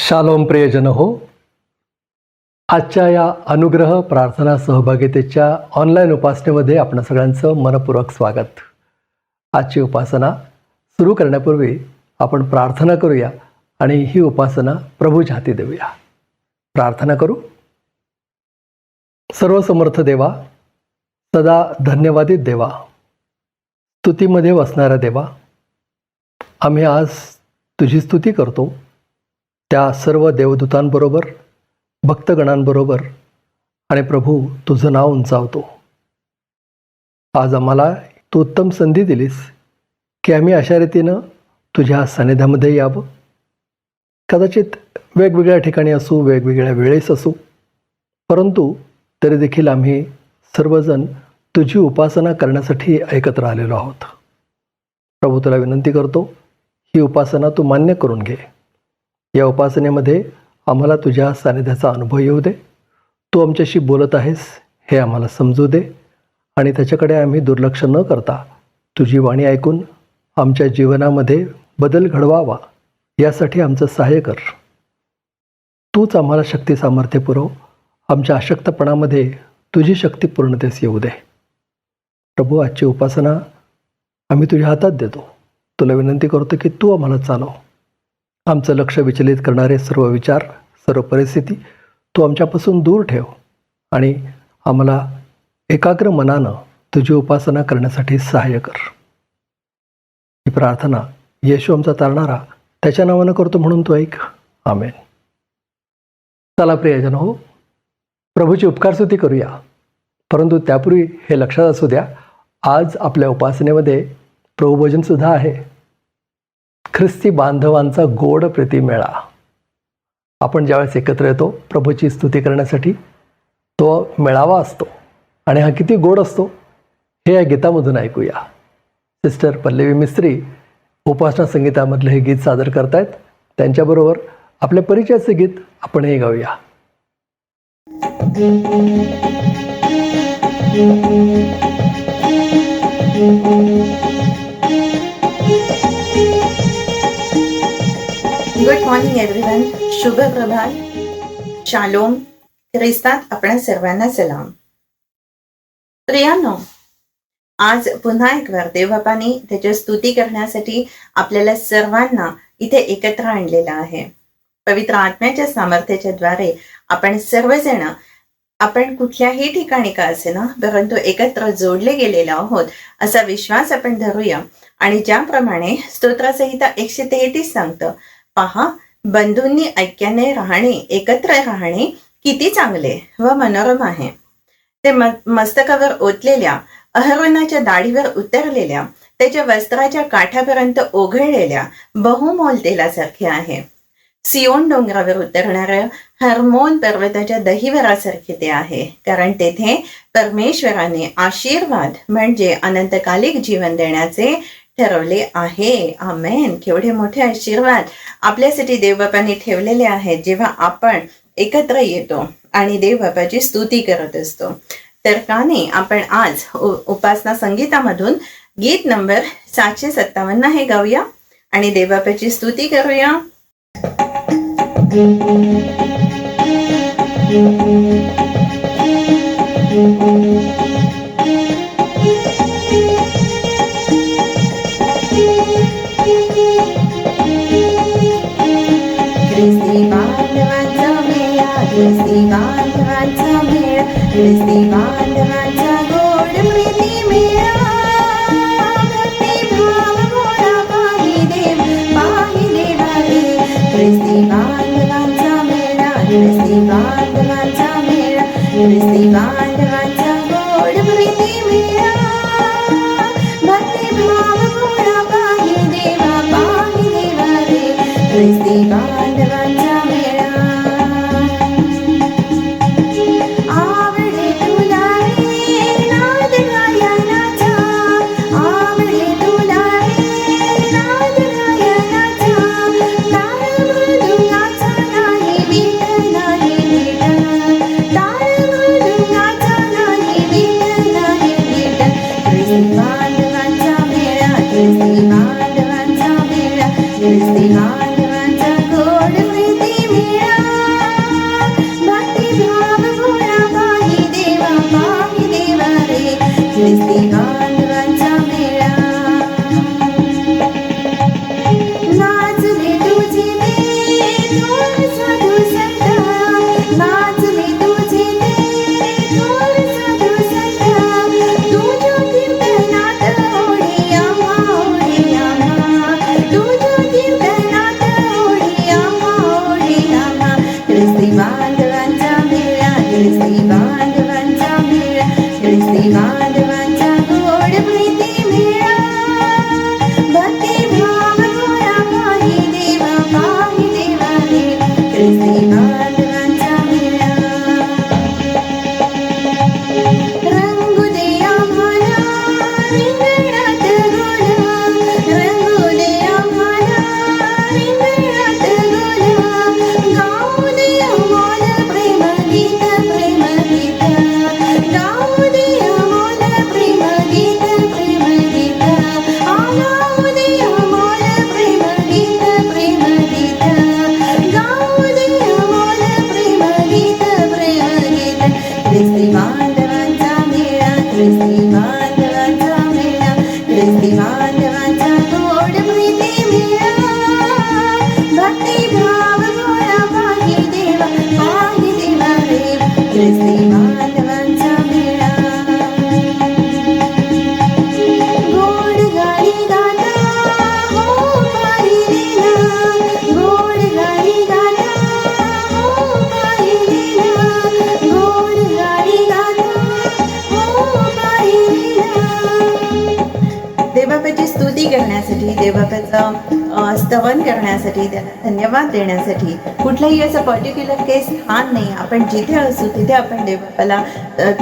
Shalom प्रियजन हो. आजच्या या अनुग्रह प्रार्थना सहभागितेच्या ऑनलाईन उपासनेमध्ये आपण सगळ्यांचं मनपूर्वक स्वागत. आजची उपासना सुरू करण्यापूर्वी आपण प्रार्थना करूया आणि ही उपासना प्रभूच्या हाती देऊया. प्रार्थना करू. सर्वसमर्थ देवा, सदा धन्यवादित देवा, स्तुतीमध्ये वसणाऱ्या देवा, आम्ही आज तुझी स्तुती करतो. त्या सर्व देवदूतांबरोबर, भक्तगणांबरोबर आणि प्रभू तुझं नाव उंचावतो. आज आम्हाला तू उत्तम संधी दिलीस की आम्ही अशा रीतीनं तुझ्या सानिध्यामध्ये यावं. कदाचित वेगवेगळ्या ठिकाणी असू, वेगवेगळ्या वेळेस असू, परंतु तरी देखील आम्ही सर्वजण तुझी उपासना करण्यासाठी एकत्र आलेलो आहोत. प्रभू तुला विनंती करतो, ही उपासना तू मान्य करून घे. या उपासनेमध्ये आम्हाला तुझ्या सानिध्याचा अनुभव येऊ दे. तू आमच्याशी बोलत आहेस हे आम्हाला समजू दे आणि त्याच्याकडे आम्ही दुर्लक्ष न करता तुझी वाणी ऐकून आमच्या जीवनामध्ये बदल घडवावा, यासाठी आमचं सहाय्य कर. तूच आम्हाला शक्ती सामर्थ्य पुरव. आमच्या अशक्तपणामध्ये तुझी शक्ती पूर्णतेस येऊ दे. प्रभू, आजची उपासना आम्ही तुझ्या हातात देतो. तुला विनंती करतो की तू आम्हाला चालव. आमचं लक्ष विचलित करणारे सर्व विचार, सर्व परिस्थिती तू आमच्यापासून दूर ठेव आणि आम्हाला एकाग्र मनानं तुझी उपासना करण्यासाठी सहाय्य कर. ही प्रार्थना येशू आमचा तारणारा त्याच्या नावानं करतो म्हणून तू ऐक. आमेन. चला प्रियजन हो, प्रभूची उपकारस्तुती करूया. परंतु त्यापूर्वी हे लक्षात असू द्या, आज आपल्या उपासनेमध्ये प्रभुभोजनसुद्धा आहे. ख्रिस्ती बांधवांचा गोड प्रीतिमेळा. आपण ज्यावेळेस एकत्र येतो प्रभूची स्तुती करण्यासाठी, तो मेळावा असतो आणि हा किती गोड असतो हे या गीतामधून ऐकूया. सिस्टर पल्लवी मिस्त्री उपासना संगीतामधलं हे गीत सादर करतायत. त्यांच्याबरोबर आपल्या परिचयाचे गीत आपण हे गाऊया. Good morning everyone. शुभ प्रभात. शालोम. ख्रिस्तात आपणा सर्वांना सलाम. प्रियानो, आज पुन्हा एक वेळ देवबापाने त्याची स्तुती करण्यासाठी आपल्याला सर्वांना इथे एकत्र आणलेलं आहे. पवित्र आत्म्याच्या सामर्थ्याच्या द्वारे आपण सर्वजण, आपण कुठल्याही ठिकाणी का असे ना, परंतु एकत्र जोडले गेलेलो आहोत असा विश्वास आपण धरूया. आणि ज्याप्रमाणे स्तोत्रसंहिता 133 सांगतं, पहा, बंधूंनी ऐक्याने राहणे, एकत्र राहणे किती चांगले व मनोरम आहे. ते मस्तकावर ओतलेल्या, अहरोनाच्या दाढीवर उतरलेल्या, त्याच्या वस्त्राच्या काठापर्यंत ओघळलेल्या बहुमोल तेलासारखे आहे. सियोन डोंगरावर उतरणाऱ्या हर्मोन पर्वताच्या दहिवरासारखे ते आहे. कारण तेथे परमेश्वराने आशीर्वाद म्हणजे अनंतकालिक जीवन देण्याचे ठरवले आहे. आमेन. केवढे मोठे आशीर्वाद आपल्यासाठी देवबापांनी ठेवलेले आहेत जेव्हा आपण एकत्र येतो आणि देवबापाची स्तुती करत असतो. तर का नाही आपण आज उपासना संगीतामधून गीत नंबर 757 हे गाऊया आणि देवबापाची स्तुती करूया. ख्रिस्ती बांधवांचा मेळा, ख्रिस्ती बांधवांचा मेळा, ख्रिस्ती बांधवांचा गोड प्रीती मेळा. भक्ती भाव गोडा पाही देवा रे. ख्रिस्ती बांधवांचा मेळा, ख्रिस्ती बांधवांचा मेळा, ख्रिस्ती बांधवांचा गोड प्रीती मेळा. भक्ती भाव गोडा पाही देवा रे. ख्रिस्ती बांधवांचा मेळा. आवडे तुला रे नाद गायनाचा, आवडे तुला रे नाद गायनाचा. ताळ मृदुंगाचा नाही बीट, नाही बीट. ताळ मृदुंगाचा नाही बीट, नाही बीट. ख्रिस्ती बांधवांचा मेळा, ख्रिस्ती बांधवांचा गोड प्रीती मेळा, भक्ती भाव गोळा पाही देवा रे, ख्रिस्ती बांधवांचा मेळा. रंगू दे आम्हाला रिंगणात गोला, रंगू दे आम्हाला रिंगणात गोला, गाऊ दे अमोल प्रेम गीत, गाऊ दे अमोल प्रेम गीत, गाऊ दे अमोल प्रेम गीत, गाऊ दे अमोल प्रेम गीत, ख्रिस्ती बांधवांचा मेळा, ख्रिस्ती बांधवांचा मेळा, ख्रिस्ती बांधवांचा गोड प्रीती मेळा, भक्ती भाव गोळा पाही देवा रे, ख्रिस्ती बांधवांचा मेळा. गोड गाणी गाता हो पाहिलेला, गोड गाणी गाता हो पाहिलेला, गोड गाणी गाता हो पाहिलेला. देवबापाची स्तुती करण्यासाठी, देवबापाचं स्तवन करण्यासाठी, त्याला धन्यवाद देण्यासाठी कुठलाही असं पर्टिक्युलर केस हा नाही. आपण जिथे असू तिथे आपण देवबापाला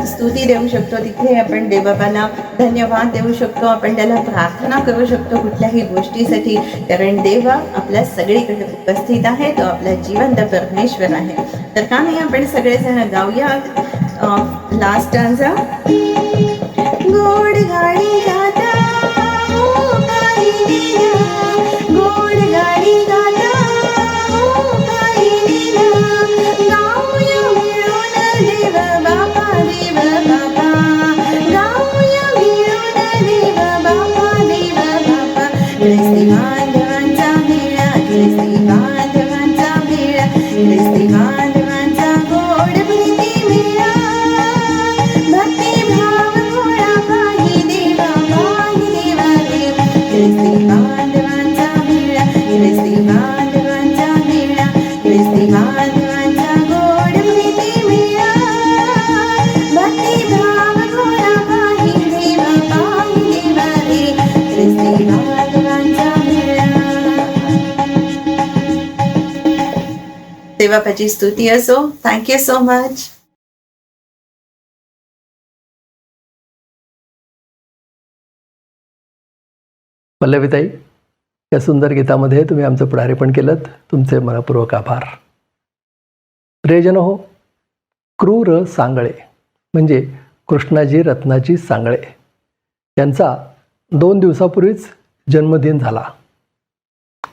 स्तुती देऊ शकतो, तिथे आपण देवबापाला धन्यवाद देऊ शकतो, आपण त्याला प्रार्थना करू शकतो कुठल्याही गोष्टीसाठी, कारण देव आपल्या सगळीकडे उपस्थित आहे, तो आपला जिवंत परमेश्वर आहे. तर का नाही आपण सगळेजण गाऊया लास्ट स्टांजा. गोड गाणी गाता हो पाहिलेला, गोड गाणी गाता हो पाहिलेला, गाऊया मिळून देव बापा, गाऊया मिळून देव बापा, ख्रिस्ती बांधवांचा मेळा, ख्रिस्ती बांधवांचा मेळा, ख्रिस्ती बांधवांचा गोड प्रीती मेळा, भक्ती भाव गोळा पाही देवा रे, ख्रिस्ती बांधवांचा मेळा, ख्रिस्ती बांधवांचा मेळा, ख्रिस्ती बांधवांचा गोड प्रीती मेळा, भक्ती भाव गोळा पाही देवा रे, ख्रिस्ती बांधवांचा मेळा. देवबापाची स्तुती असो. Thank you so much. पल्लवीताई, या सुंदर गीतामध्ये तुम्ही आमचं पुढारीपण केलं, तुमचे मनपूर्वक आभार. प्रियजन हो, क्रूर सांगळे म्हणजे कृष्णाजी रत्नाजी सांगळे यांचा 2 दिवसापूर्वीच जन्मदिन झाला.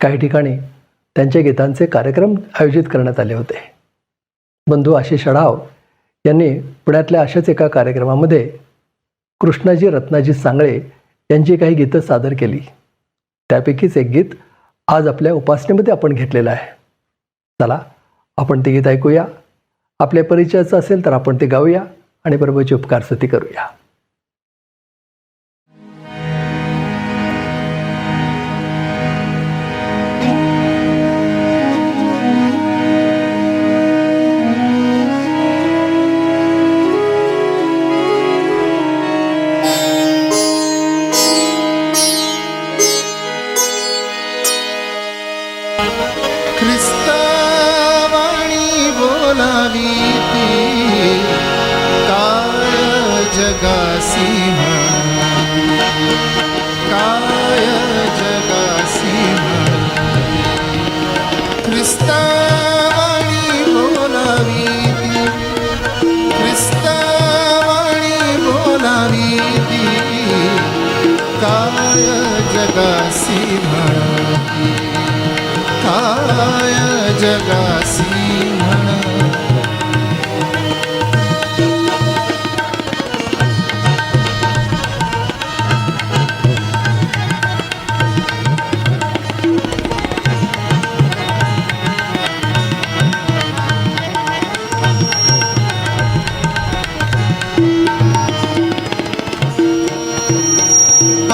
काही ठिकाणी त्यांच्या गीतांचे कार्यक्रम आयोजित करण्यात आले होते. बंधू आशिष अढाव यांनी पुण्यातल्या अशाच एका कार्यक्रमामध्ये कृष्णाजी रत्नाजी सांगळे यांची काही गीतं सादर केली. त्यापैकीच एक गीत आज आपल्या उपासनेमध्ये आपण घेतलेलं आहे. चला आपण ते गीत ऐकूया. आपल्या परिचयाचं असेल तर आपण ते गाऊया आणि प्रभूची उपकार स्तुती करूया. ख्रिस्तावाणी बोलावी ती काय जगासी काय जगासी ख्रिस्तावाणी बोलावी ती ख्रिस्तावाणी बोलावी ती काय जगासी काय जगासी म्हणा.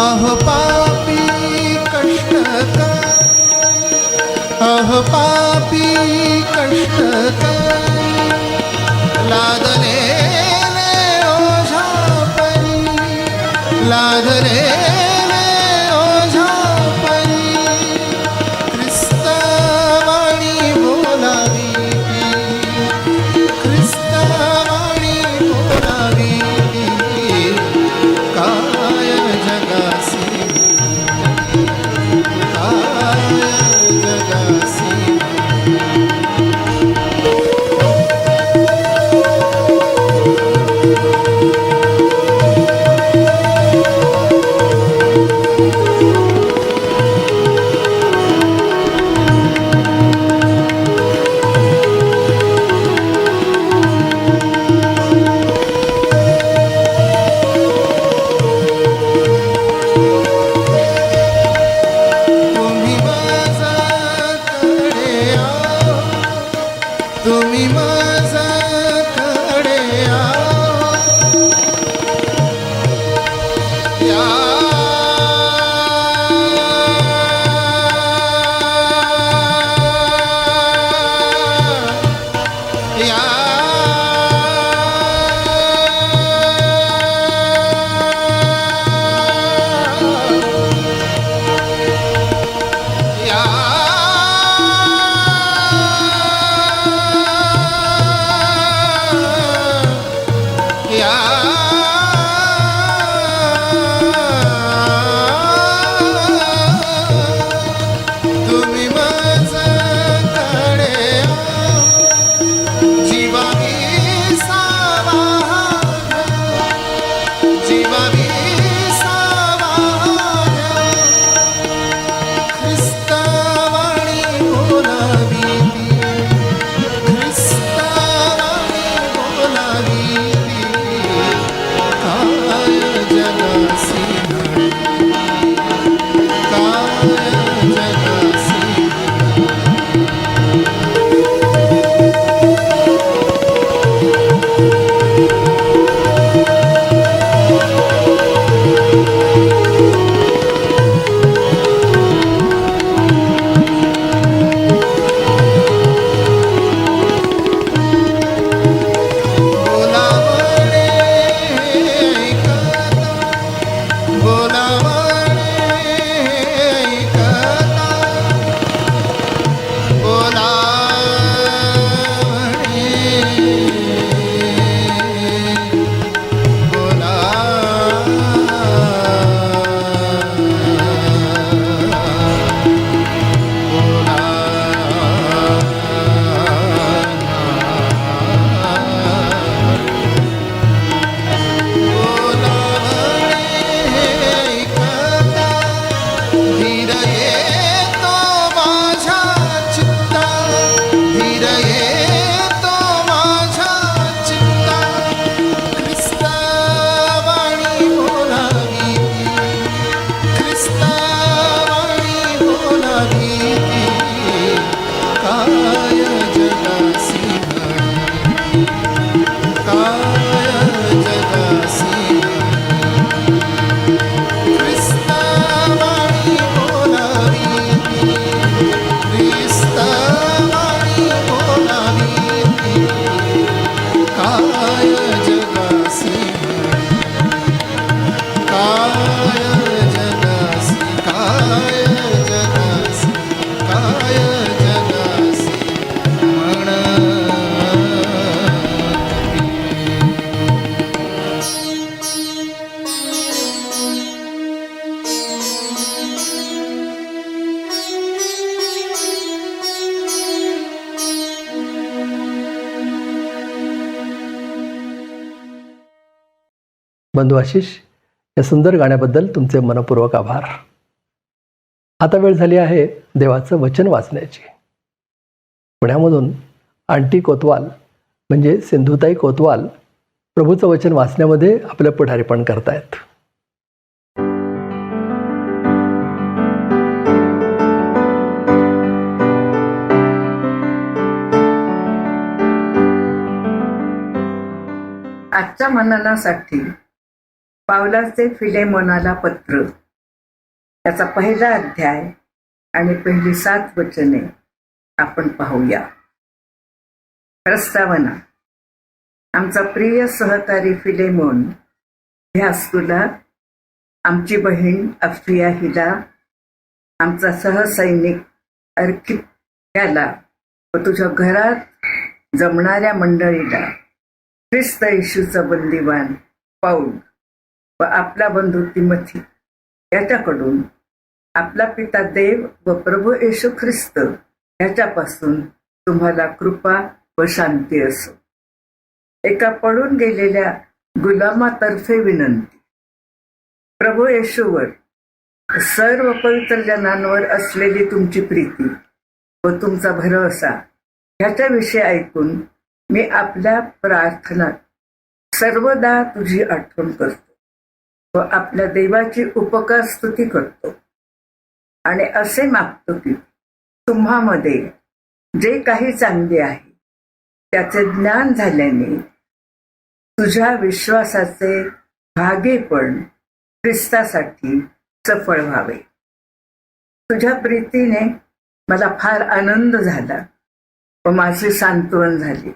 अह पापी कष्ट कर, अह पापी कष्ट कर, लादले या तुम्ही माझ्याकडे जीवा विसावा जीवा विसावा ख्रिस्तावाणी बोलावी ख्रिस्तावाणी बोलावी काय जगासी काय जगासी बोलावणे ऐकता बोलावणे ऐकता धीर येतो माझ्या चित्ता धीर येतो माझ्या चित्ता ख्रिस्तावाणी बोलावी ख्रिस्तावाणी बोलावी काय जगासी काय जगासी ख्रिस्तावाणी बोलावी ख्रिस्तावाणी बोलावी काय जगासी काय जगासी काय जगासी काय जगासी म्हणती बंधू आशिष, या सुंदर गाण्याबद्दल तुमचे मनपूर्वक आभार. आता वेळ झाली आहे देवाचं वचन वाचण्याची. पुण्यामधून आंटी कोतवाल म्हणजे सिंधुताई कोतवाल प्रभूचं वचन वाचण्यामध्ये आपलं पुढारीपण करतायत. आजच्या मननासाठी पावलाचे फिलेमोनाला पत्र, त्याचा पहिला अध्याय आणि पहिली 7 वचने आपण पाहूया. प्रस्तावना. आमचा प्रिय सहकारी फिलेमोन, ह्यास तुला, आमची बहीण अफिया हिला, आमचा सहसैनिक अर्खिप्याला व तुझ्या घरात जमणाऱ्या मंडळीला ख्रिस्त येशूचा बंदिवान पाऊल व आपला बंधू तिमोथी याच्याकडून आपला पिता देव व प्रभू येशू ख्रिस्त याच्यापासून तुम्हाला कृपा व शांती असो. एका पडून गेलेल्या गुलामातर्फे विनंती. प्रभू येशूवर सर्व पवित्र जनांवर असलेली तुमची प्रीती व तुमचा भरवसा ह्याच्याविषयी ऐकून मी आपल्या प्रार्थनात सर्वदा तुझी आठवण करतो व आपल्या देवाची उपकार स्तुती करतो आणि असे मागतो की तुम्हामध्ये जे काही चांगले आहे त्याचे ज्ञान झाल्याने तुझ्या विश्वासाचे भागेपण ख्रिस्तासाठी सफळ व्हावे. तुझ्या प्रीतीने मला फार आनंद झाला व माझे सांत्वन झाले,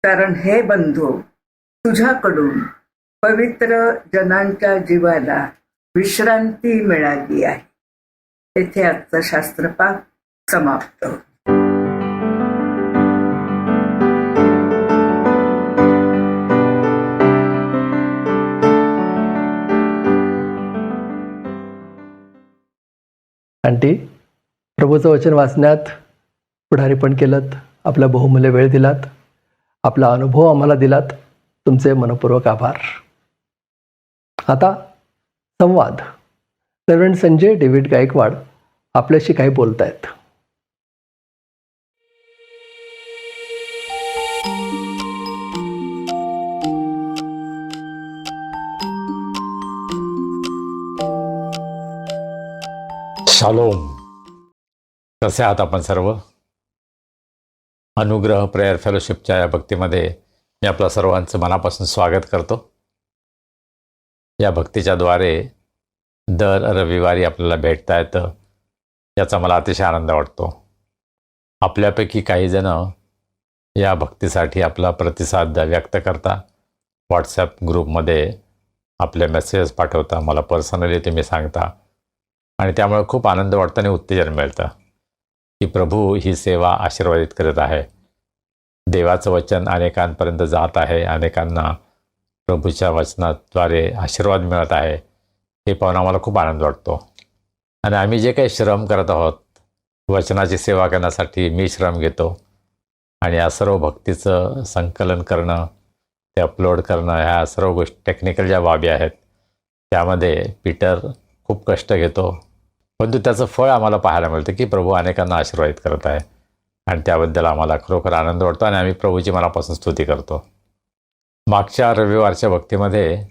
कारण हे बंधू तुझ्याकडून पवित्र जनांच्या जीवाला विश्रांती मिळाली आहे. येथे आजचा शास्त्रपाठ समाप्त. आंटी, प्रभूचं वचन वाचण्यात पुढारीपण केलं, आपला बहुमूल्य वेळ दिलात, आपला अनुभव आम्हाला दिलात, तुमचे मनपूर्वक आभार. आता संवाद. रेव्हरंड संजय डेव्हिड गायकवाड आपल्याशी काही बोलतायत. शालोम. कसे आहात आपण सर्व? अनुग्रह प्रेयर फेलोशिपच्या या भक्तीमध्ये मी आपल्या सर्वांचं मनापासून स्वागत करतो. या भक्तीच्या द्वारे दर रविवारी आपल्याला भेटता येतं, याचा मला अतिशय आनंद वाटतो. आपल्यापैकी काही जण या भक्तीसाठी आपला प्रतिसाद व्यक्त करता, व्हॉट्सॲप ग्रुपमध्ये आपले मेसेजेस पाठवता, मला पर्सनली तुम्ही सांगता, आणि त्यामुळे खूप आनंद वाटतो आणि उत्तेजन मिळतं की प्रभू ही सेवा आशीर्वादित करत आहे. देवाचं वचन अनेकांपर्यंत जात आहे, अनेकांना प्रभूच्या वचनाद्वारे आशीर्वाद मिळत आहे, हे पाहून आम्हाला खूप आनंद वाटतो. आणि आम्ही जे काही श्रम करत आहोत, वचनाची सेवा करण्यासाठी मी श्रम घेतो, आणि या सर्व भक्तीचं संकलन करणं, ते अपलोड करणं, ह्या सर्व गोष्टी टेक्निकल ज्या बाबी आहेत त्यामध्ये पीटर खूप कष्ट घेतो, परंतु त्याचं फळ आम्हाला पाहायला मिळतं की प्रभू अनेकांना आशीर्वादित करत आहे, आणि त्याबद्दल आम्हाला खरोखर आनंद वाटतो आणि आम्ही प्रभूची मनापासून स्तुती करतो. मागच्या रविवारच्या भक्तीमध्ये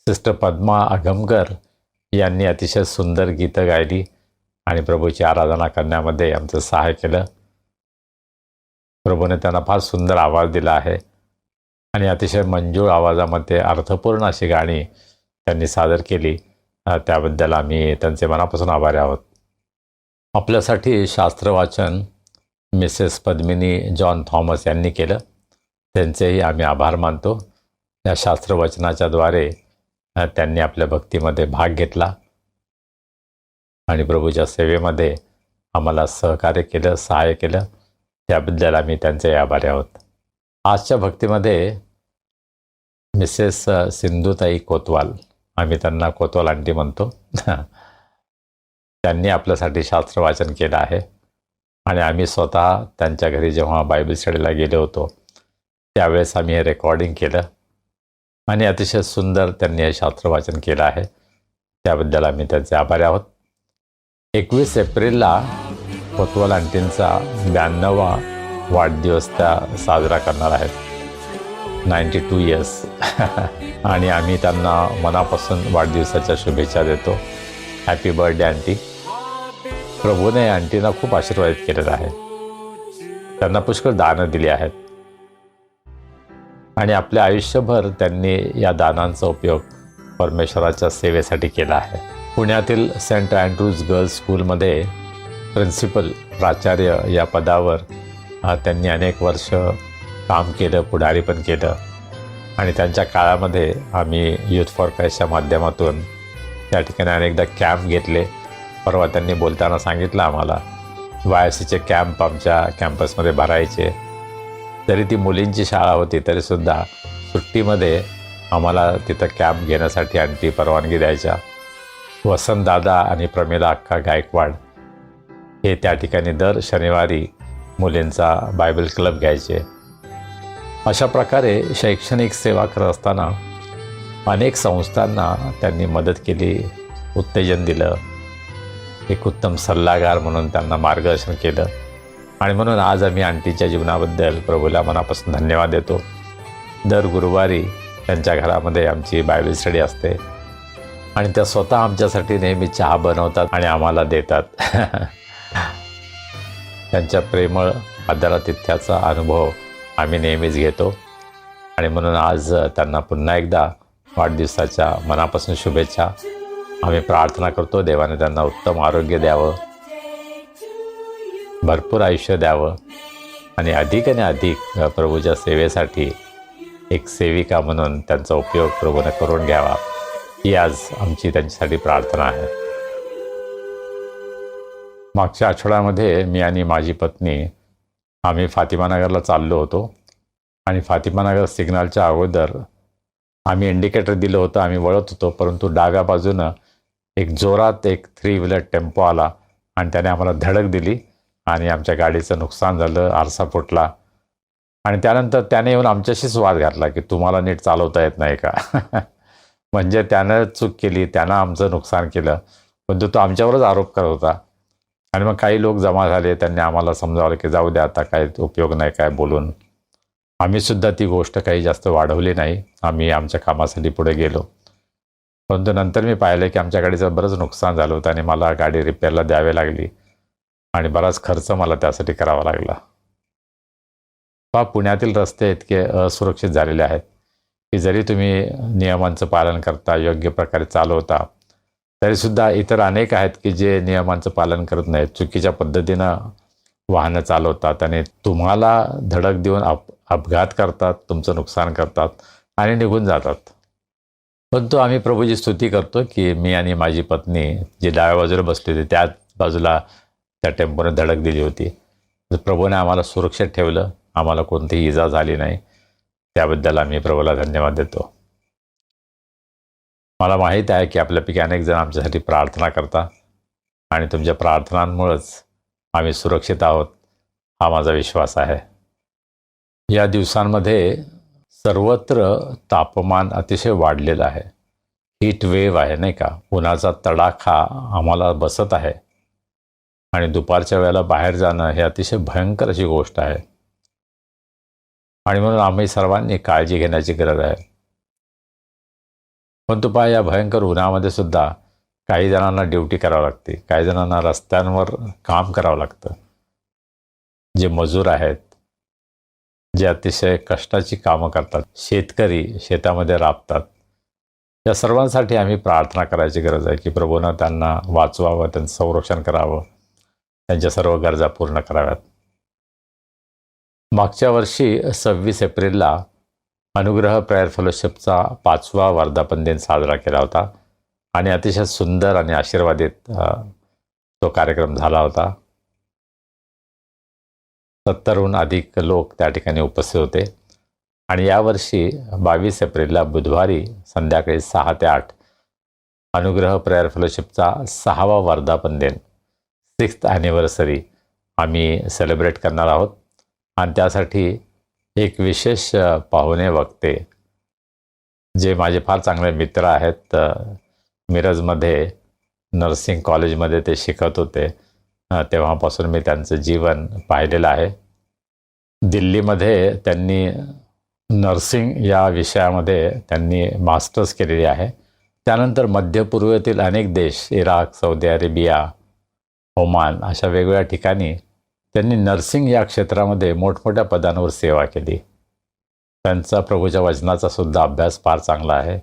सिस्टर पद्मा अगमकर यांनी अतिशय सुंदर गीतं गायली आणि प्रभूची आराधना करण्यामध्ये आमचं सहाय्य केलं. प्रभूने त्यांना फार सुंदर आवाज दिला आहे आणि अतिशय मंजूळ आवाजामध्ये अर्थपूर्ण अशी गाणी त्यांनी सादर केली. त्याबद्दल आम्ही त्यांचे मनापासून आभारी आहोत. आपल्यासाठी शास्त्रवाचन मिसेस पद्मिनी जॉन थॉमस यांनी केलं, त्यांचेही आम्ही आभार मानतो. या शास्त्रवचनाच्याद्वारे त्यांनी आपल्या भक्तीमध्ये भाग घेतला आणि प्रभूच्या सेवेमध्ये आम्हाला सहकार्य केलं, सहाय्य केलं, त्याबद्दल आम्ही त्यांचे आभारी आहोत. आजच्या भक्तीमध्ये मिसेस सिंधुताई कोतवाल, आम्ही त्यांना कोतवाल आंटी म्हणतो, त्यांनी आपल्यासाठी शास्त्रवाचन केलं आहे आणि आम्ही स्वतः त्यांच्या घरी जेव्हा बायबल स्टडीला गेलो होतो त्यावेळेस आम्ही हे रेकॉर्डिंग केलं आणि अतिशय सुंदर त्यांनी हे शास्त्रवाचन केलं आहे, त्याबद्दल आम्ही त्यांचे आभारी आहोत. 21 एप्रिलला कोतवाल आंटींचा 92वा वाढदिवस त्या साजरा करणार आहेत, 92 इयर्स. आणि आम्ही त्यांना मनापासून वाढदिवसाच्या शुभेच्छा देतो. Happy birthday aunty. प्रभूने आंटींना खूप आशीर्वादित केलेलं आहे, त्यांना पुष्कळ दानं दिली आहेत आणि आपल्या आयुष्यभर त्यांनी या दानांचा उपयोग परमेश्वराच्या सेवेसाठी केला आहे. पुण्यातील सेंट अँड्रूज गर्ल्स स्कूलमध्ये प्रिन्सिपल प्राचार्य या पदावर त्यांनी अनेक वर्ष काम केलं, पुढारी पण केलं, आणि त्यांच्या काळामध्ये आम्ही यूथ फॉर क्राईस्टच्या माध्यमातून त्या ठिकाणी अनेकदा कॅम्प घेतले. परवा त्यांनी बोलताना सांगितलं आम्हाला, YFCचे कॅम्प आमच्या कॅम्पसमध्ये भरायचे. जरी ती मुलींची शाळा होती तरीसुद्धा सुट्टीमध्ये आम्हाला तिथं कॅम्प घेण्यासाठी आंटी परवानगी द्यायच्या. वसंतदादा आणि प्रमिला अक्का गायकवाड हे त्या ठिकाणी दर शनिवारी मुलींचा बायबल क्लब घ्यायचे. अशा प्रकारे शैक्षणिक सेवा करत असताना अनेक संस्थांना त्यांनी मदत केली, उत्तेजन दिलं, एक उत्तम सल्लागार म्हणून त्यांना मार्गदर्शन केलं. आणि म्हणून आज आम्ही आंटीच्या जीवनाबद्दल प्रभूला मनापासून धन्यवाद देतो. दर गुरुवारी त्यांच्या घरामध्ये आमची बायबल स्टडी असते आणि त्या स्वतः आमच्यासाठी नेहमी चहा बनवतात आणि आम्हाला देतात. त्यांच्या प्रेमळ आदरातिथ्याचा अनुभव आम्ही नेहमीच घेतो आणि म्हणून आज त्यांना पुन्हा एकदा वाढदिवसाच्या मनापासून शुभेच्छा. आम्ही प्रार्थना करतो देवाने त्यांना उत्तम आरोग्य द्यावं, भरपूर आयुष्य द्यावं आणि अधिक आणि अधिक प्रभूच्या सेवेसाठी एक सेविका म्हणून त्यांचा उपयोग प्रभूने करून घ्यावा, ही आज आमची त्यांच्यासाठी प्रार्थना आहे. मागच्या आठवड्यामध्ये मी आणि माझी पत्नी आम्ही फातिमानगरला चाललो होतो आणि फातिमानगर सिग्नलच्या अगोदर आम्ही इंडिकेटर दिलं होतं, आम्ही वळत होतो, परंतु डाव्या बाजूनं एक जोरात 3 व्हीलर टेम्पो आला आणि त्याने आम्हाला धडक दिली आणि आमच्या गाडीचं नुकसान झालं, आरसा फुटला. आणि त्यानंतर त्याने येऊन आमच्याशीच वाद घातला की तुम्हाला नीट चालवता येत नाही का? म्हणजे त्यानं चूक केली, त्यानं आमचं नुकसान केलं, पण तो आमच्यावरच आरोप करत होता. आणि मग काही लोक जमा झाले, त्यांनी आम्हाला समजावलं की जाऊ द्या, आता काय उपयोग नाही काय बोलून. आम्ही सुद्धा ती गोष्ट काही जास्त वाढवली नाही. आम्ही आमच्या कामासाठी पुढे गेलो. परंतु नंतर मी पाहिलं की आमच्या गाडीचं बरंच नुकसान झालं होतं आणि मला गाडी रिपेअरला द्यावी लागली आणि बराच खर्च मला त्यासाठी करावा लागला. पुण्यातील रस्ते इतके असुरक्षित झालेले आहेत की जरी तुम्ही नियमांचं पालन करता, योग्य प्रकारे चालवता, तरीसुद्धा इतर अनेक आहेत की जे नियमांचं पालन करत नाहीत, चुकीच्या पद्धतीनं वाहनं चालवतात आणि तुम्हाला धडक देऊन अपघात करतात, तुमचं नुकसान करतात आणि निघून जातात. परंतु आम्ही प्रभूची स्तुती करतो की मी आणि माझी पत्नी जी डाव्या बाजूला बसली होती त्याच बाजूला त्या टेम्पोने धडक दिली होती. प्रभूने आम्हाला सुरक्षित ठेवलं, आम्हाला कोणतीही इजा झाली नाही. त्याबद्दल आम्ही प्रभूला धन्यवाद देतो. मला माहीत आहे की आपल्यापैकी अनेक जण आमच्यासाठी प्रार्थना करता आणि तुमच्या प्रार्थनांमुळेच आम्ही सुरक्षित आहोत, हा माझा विश्वास आहे. या दिवसांमध्ये सर्वत्र तापमान अतिशय वाढलेलं आहे. हीट वेव्ह आहे नाही का, उन्हाचा तडाखा आम्हाला बसत आहे आणि दुपारच्या वेळेला बाहेर जाणं हे अतिशय भयंकर अशी गोष्ट आहे. आणि म्हणून आम्ही सर्वांनी काळजी घेण्याची गरज आहे. पण पहा, या भयंकर उन्हामध्ये सुद्धा काही जणांना ड्युटी करावं लागते, काही जणांना रस्त्यांवर काम करावं लागतं. जे मजूर आहेत, जे अतिशय कष्टाची कामं करतात, शेतकरी शेतामध्ये राबतात, या सर्वांसाठी आम्ही प्रार्थना करायची गरज आहे की प्रभूनं त्यांना वाचवावं, त्यांचं संरक्षण करावं, त्यांच्या सर्व गरजा पूर्ण कराव्यात. मागच्या वर्षी 26 एप्रिलला अनुग्रह प्रेयर फेलोशिपचा 5वा वर्धापन दिन साजरा केला होता आणि अतिशय सुंदर आणि आशीर्वादित तो कार्यक्रम झाला होता. 70हून अधिक लोक त्या ठिकाणी उपस्थित होते. आणि यावर्षी 22 एप्रिलला बुधवारी संध्याकाळी 6 ते 8 अनुग्रह प्रेयर फेलोशिपचा 6वा वर्धापन दिन, 6th ॲनिव्हर्सरी आम्ही सेलिब्रेट करणार आहोत. आणि त्यासाठी एक विशेष पाहुणे वक्ते जे माझे फार चांगले मित्र आहेत, मिरजमध्ये नर्सिंग कॉलेजमध्ये ते शिकत होते, तेव्हापासून मी त्यांचं जीवन पाहिलेलं आहे. दिल्लीमध्ये त्यांनी नर्सिंग या विषयामध्ये त्यांनी मास्टर्स केलेली आहे. त्यानंतर मध्य पूर्वेतील अनेक देश, इराक, सौदी अरेबिया, ओमान अशा वेगवेगळ्या ठिकाणी त्यांनी नर्सिंग या क्षेत्रामध्ये मोठमोठ्या पदांवर सेवा केली. त्यांचा प्रभूच्या वचनाचा सुद्धा अभ्यास फार चांगला आहे.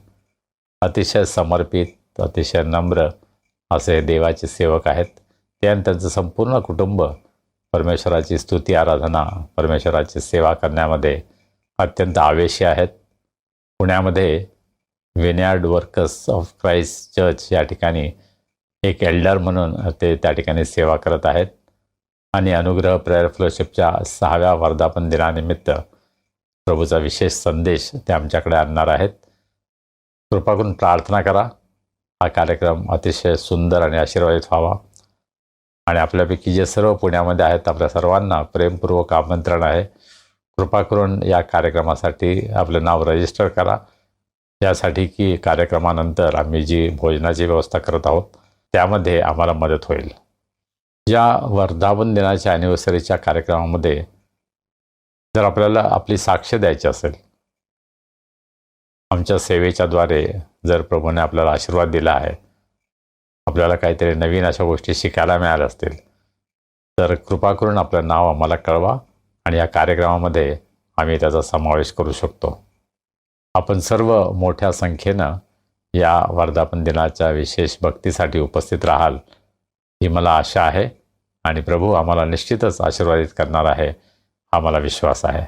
अतिशय समर्पित, अतिशय नम्र असे देवाचे सेवक आहेत. ते आणि त्यांचं संपूर्ण कुटुंब परमेश्वराची स्तुती आराधना, परमेश्वराची सेवा करण्यामध्ये अत्यंत आवेशी आहेत. पुण्यामध्ये vineyard workers of Christ church या ठिकाणी एक एल्डर म्हणून ते त्या ठिकाणी सेवा करत आहेत. आणि अनुग्रह प्रेयर फेलोशिपच्या 6व्या वर्धापन दिनानिमित्त प्रभूचा विशेष संदेश ते आमच्याकडे आणणार आहेत. कृपा करून प्रार्थना करा, हा कार्यक्रम अतिशय सुंदर आणि आशीर्वादित व्हावा. आणि आपल्यापैकी जे सर्व पुण्यामध्ये आहेत, आपल्या सर्वांना प्रेमपूर्वक आमंत्रण आहे. कृपा करून या कार्यक्रमासाठी आपलं नाव रजिस्टर करा, यासाठी की कार्यक्रमानंतर आम्ही जी भोजनाची व्यवस्था करत आहोत त्यामध्ये आम्हाला मदत होईल. या वर्धापन दिनाच्या ॲनिव्हर्सरीच्या कार्यक्रमामध्ये जर आपल्याला आपली साक्ष द्यायची असेल, आमच्या सेवेच्याद्वारे जर प्रभूने आपल्याला आशीर्वाद दिला आहे, आपल्याला काहीतरी नवीन अशा गोष्टी शिकायला मिळाल्या असतील, तर कृपा करून आपलं नाव आम्हाला कळवा आणि या कार्यक्रमामध्ये आम्ही त्याचा समावेश करू शकतो. आपण सर्व मोठ्या संख्येनं या वर्धापन दिनाच्या विशेष भक्तीसाठी उपस्थित राहाल ही मला आशा आहे. आणि प्रभू आम्हाला निश्चितच आशीर्वादित करणार आहे, हा मला विश्वास आहे.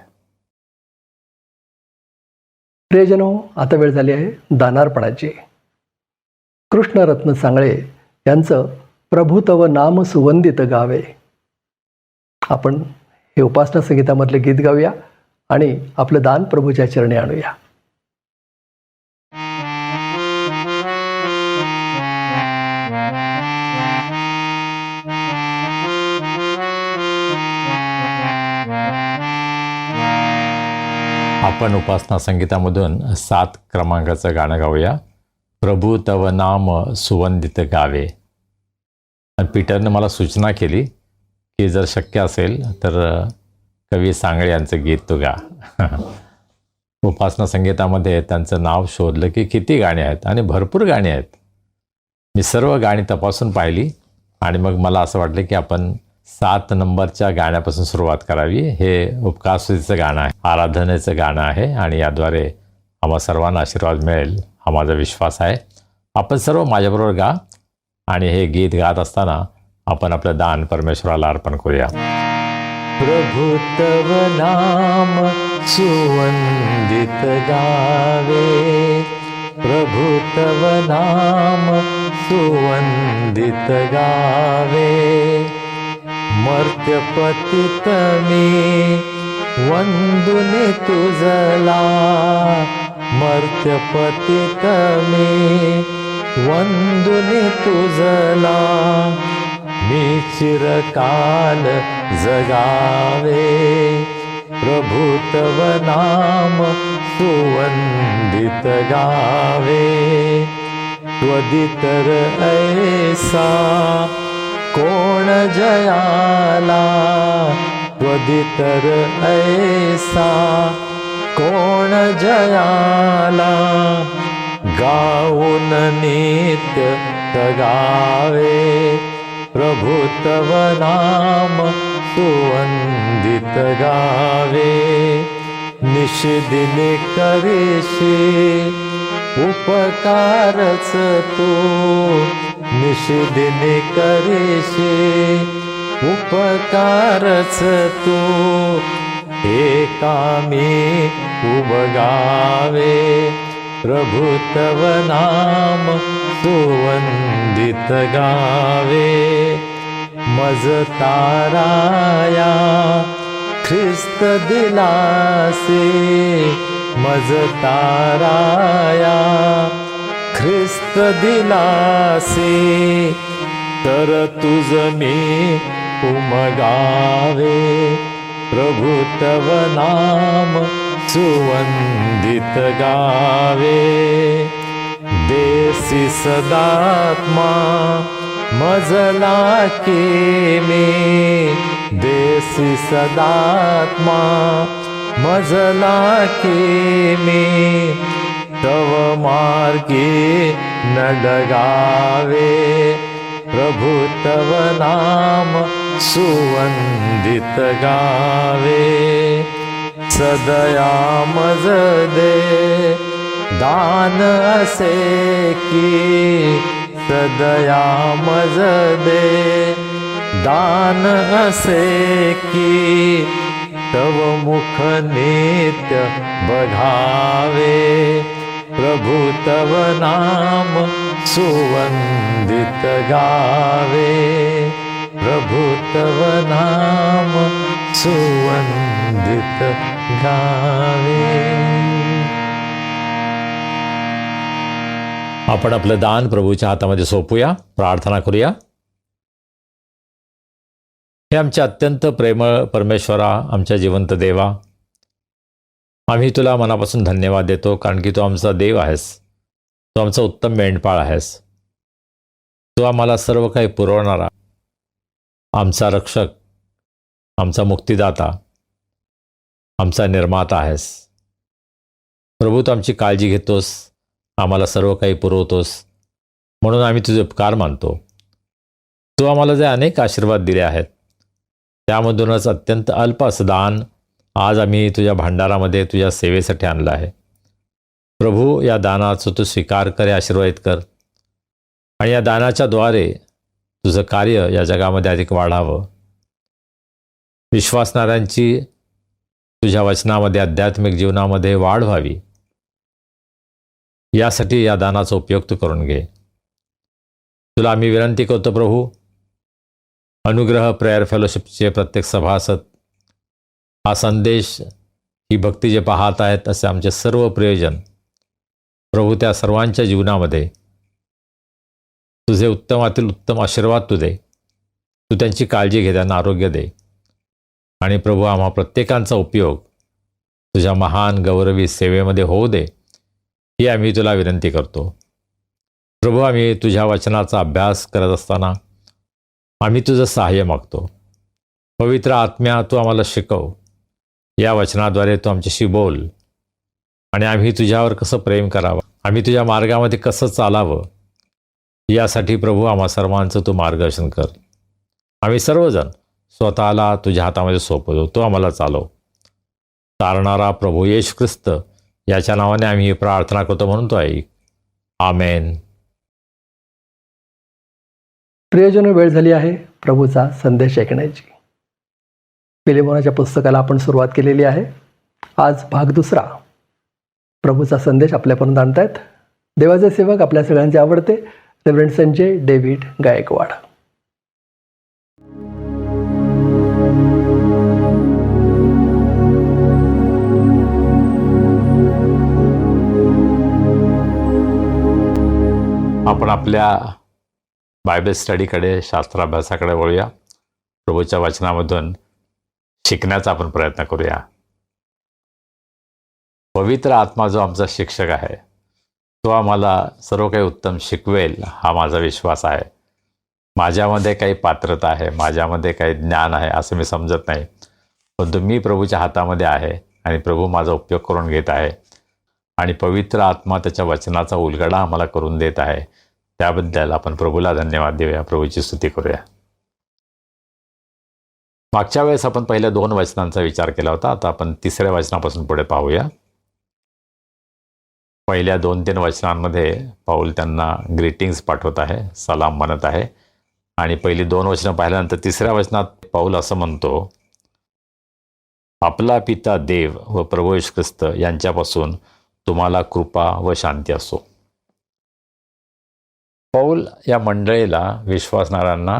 प्रियजनो, आता वेळ झाली आहे दानार्पणाची. कृष्णरत्न सांगळे यांचं प्रभू तव नाम सुवंदित गावे, आपण हे उपासना संगीतामधले गीत गाऊया आणि आपलं दान प्रभूच्या चरणी आणूया. आपण उपासना संगीतामधून 7 क्रमांकाचं गाणं गाऊया. प्रभू तव नाम सुवंदित गावे. आणि पीटरनं मला सूचना केली की जर शक्य असेल तर कवी सांगळे यांचं गीत तू गा. उपासना संगीतामध्ये त्यांचं नाव शोधलं की किती गाणी आहेत आणि भरपूर गाणी आहेत. मी सर्व गाणी तपासून पाहिली आणि मग मला असं वाटलं की आपण 7 नंबरच्या गाण्यापासून सुरुवात करावी. हे उपकारस्तुतीचं गाणं आहे, आराधनेचं गाणं आहे आणि याद्वारे आम्हा सर्वांना आशीर्वाद मिळेल हा माझा विश्वास आहे. आपण सर्व माझ्याबरोबर गा आणि हे गीत गात असताना आपण आपलं दान परमेश्वराला अर्पण करूया. प्रभु तव नाम सुवंदित गावे, प्रभु तव नाम सुवंदित गावे. मर्त्य पतित मी वंदुनी तुझला, मर्त्य पतित मी वंदुनी तुझला. मी चिरकाल जगावे, प्रभु तव नाम सुवंदित गावे. त्वदितर ऐसा कोण जयाला, त्वदितर ऐसा कोण जयाला. गाऊन नित्य गावे, प्रभु तव नाम सुवंदित गावे. निषदिनी करीशी उपकारच तू, निषदिनी करीशी उपकारच तू. एकामी उबगावे, प्रभु तव नाम सुवंदित गावे. मज ताराया ख्रिस्त दिलासे, मज ताराया ख्रिस्त दिलासे. तर तुझ मी उमगावे, प्रभु तव नाम सुवंदित गावे. देसी सदात्मा मजला के मी, देसी सदात्मा मजला के मी. तव मार्गे नडगावे, प्रभु तव नाम सुवंदित गावे. सदया मज दे दान असे की, सदया मज दे दान असे की. तव मुख नित्य बघावे, प्रभु तव नाम सुवंदित गावे. प्रभु तव नाम सुवंदित गावे. आपण आपलं दान प्रभूच्या हातामध्ये सोपूया, प्रार्थना करूया. हे आमचे अत्यंत प्रेमळ परमेश्वरा, आमच्या जिवंत देवा, आम्ही तुला मनापासून धन्यवाद देतो, कारण की तू आमचा देव आहेस, तू आमचा उत्तम मेंढपाळ आहेस. तू आम्हाला सर्व काही पुरवणारा, आमचा रक्षक, आमचा मुक्तिदाता, आमचा निर्माता आहेस. प्रभू, तू आमची काळजी घेतोस, आम्हाला सर्व काही पुरवतोस, म्हणून आम्ही तुझे उपकार मानतो. तू आम्हाला जे अनेक आशीर्वाद दिले आहेत, त्यामधूनच अत्यंत अल्प असं दान आज आम्ही तुझ्या भांडारामध्ये तुझ्या सेवेसाठी आणलं आहे. प्रभू, या दानाचा तू स्वीकार कर, आशीर्वादित कर, आणि या दानाच्या द्वारे तुझं कार्य या जगामध्ये अधिक वाढावं. विश्वासणाऱ्यांची तुझ्या वचनामध्ये, आध्यात्मिक जीवनामध्ये वाढ व्हावी, यासाठी या दानाचा उपयोग तू करून घे. तुला आम्ही विनंती करतो प्रभू, अनुग्रह प्रेयर फेलोशिपचे प्रत्येक सभासद, हा संदेश, ही भक्ती जे पाहत आहेत असे आमचे सर्व प्रियजन, प्रभू, त्या सर्वांच्या जीवनामध्ये तुझे उत्तमातील उत्तम आशीर्वाद तू दे. तू त्यांची काळजी घे, त्यांना आरोग्य दे, आणि प्रभू, आम्हा प्रत्येकांचा उपयोग तुझ्या महान गौरवी सेवेमध्ये होऊ दे, ही आम्ही तुला विनंती करतो. प्रभू, आम्ही तुझ्या वचनाचा अभ्यास करत असताना आम्ही तुझं सहाय्य मागतो. पवित्र आत्म्या, तू आम्हाला शिकव. या वचनाद्वारे तू आमच्याशी बोल आणि आम्ही तुझ्यावर कसं प्रेम करावं, आम्ही तुझ्या मार्गामध्ये कसं चालावं, यासाठी प्रभू आम्हा सर्वांचं तू मार्गदर्शन कर. आम्ही सर्वजण स्वतःला तुझ्या हातामध्ये सोपवतो. तू आम्हाला चालव. तारणारा प्रभू येशू ख्रिस्त याच्या नावाने आम्ही ही प्रार्थना करतो म्हणून तो ऐक. आमेन. प्रियजन, वेळ झाली आहे प्रभूचा संदेश ऐकण्याची. फिलेमोनाच्या पुस्तकाला आपण सुरुवात केलेली आहे. आज भाग 2. प्रभूचा संदेश आपल्यापर्यंत आणतायत देवाचे सेवक, आपल्या सगळ्यांचे आवडते रेव्हरंड संजय डेव्हिड गायकवाड. आपण आपल्या बायबल स्टडीकडे, शास्त्राभ्यासाकडे वळूया. प्रभूच्या वचनामधून शिकण्याचा आपण प्रयत्न करूया. पवित्र आत्मा जो आमचा शिक्षक आहे, तो आम्हाला सर्व काही उत्तम शिकवेल हा माझा विश्वास आहे. माझ्यामध्ये काही पात्रता आहे, माझ्यामध्ये काही ज्ञान आहे असं मी समजत नाही, परंतु मी प्रभूच्या हातामध्ये आहे आणि प्रभू माझा उपयोग करून घेत आहे आणि पवित्र आत्मा त्याच्या वचनाचा उलगडा आम्हाला करून देत आहे. त्याबद्दल आपण प्रभूला धन्यवाद देऊया, प्रभूची स्तुती करूया. मागच्या वेळेस आपण पहिल्या 2 वचनांचा विचार केला होता. आता आपण 3ऱ्या वचनापासून पुढे पाहूया. पहिल्या 2-3 वचनांमध्ये पाऊल त्यांना ग्रीटिंग्स पाठवत आहे, सलाम म्हणत आहे. आणि पहिली 2 वचनं पाहिल्यानंतर 3ऱ्या वचनात पाऊल असं म्हणतो, आपला पिता देव व प्रभू येशू ख्रिस्त यांच्यापासून तुम्हाला कृपा व शांती असो. पाऊल या मंडळीला, विश्वासणाऱ्यांना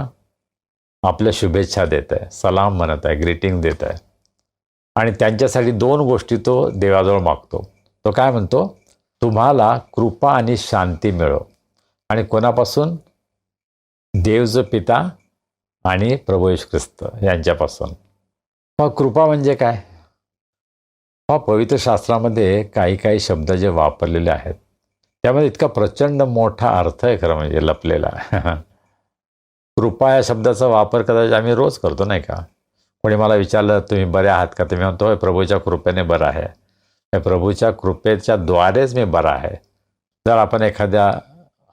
आपल्या शुभेच्छा देत आहे, सलाम म्हणत आहे, ग्रीटिंग देत आहे. आणि त्यांच्यासाठी 2 गोष्टी तो देवाजवळ मागतो. तो काय म्हणतो? तुम्हाला कृपा आणि शांती मिळो. आणि कोणापासून? देव जो पिता आणि प्रभू येशू ख्रिस्त यांच्यापासून. मग कृपा म्हणजे काय? पवित्र शास्त्रामध्ये काही शब्द जे वापरलेले आहेत त्यामध्ये इतका प्रचंड मोठा अर्थ आहे खरं म्हणजे लपलेला. कृपा या शब्दाचा वापर कदाचित आम्ही रोज करतो, नाही का? कोणी मला विचारलं तुम्ही बरे आहात का, तर मी म्हणतो प्रभूच्या कृपेने बरं आहे. प्रभूच्या कृपेच्या द्वारेच मी बरा आहे. जर आपण एखाद्या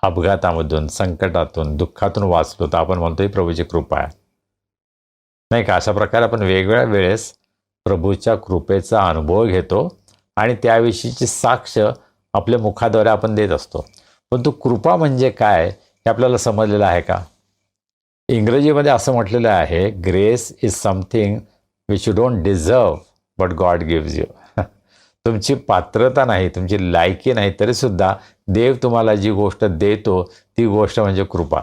अपघातामधून, संकटातून, दुःखातून वाचलो तर आपण म्हणतो ही प्रभूची कृपा आहे, नाही का? अशा प्रकारे आपण वेगवेगळ्या वेळेस प्रभूच्या कृपेचा अनुभव घेतो आणि त्याविषयीची साक्ष आपल्या मुखाद्वारे आपण देत असतो. परंतु कृपा म्हणजे काय हे आपल्याला समजलेलं आहे का? इंग्रजीमध्ये असं म्हटलेलं आहे, grace is something which you don't deserve but God gives you. तुमची पात्रता नाही, तुमची लायकी नाही, तरीसुद्धा देव तुम्हाला जी गोष्ट देतो ती गोष्ट म्हणजे कृपा.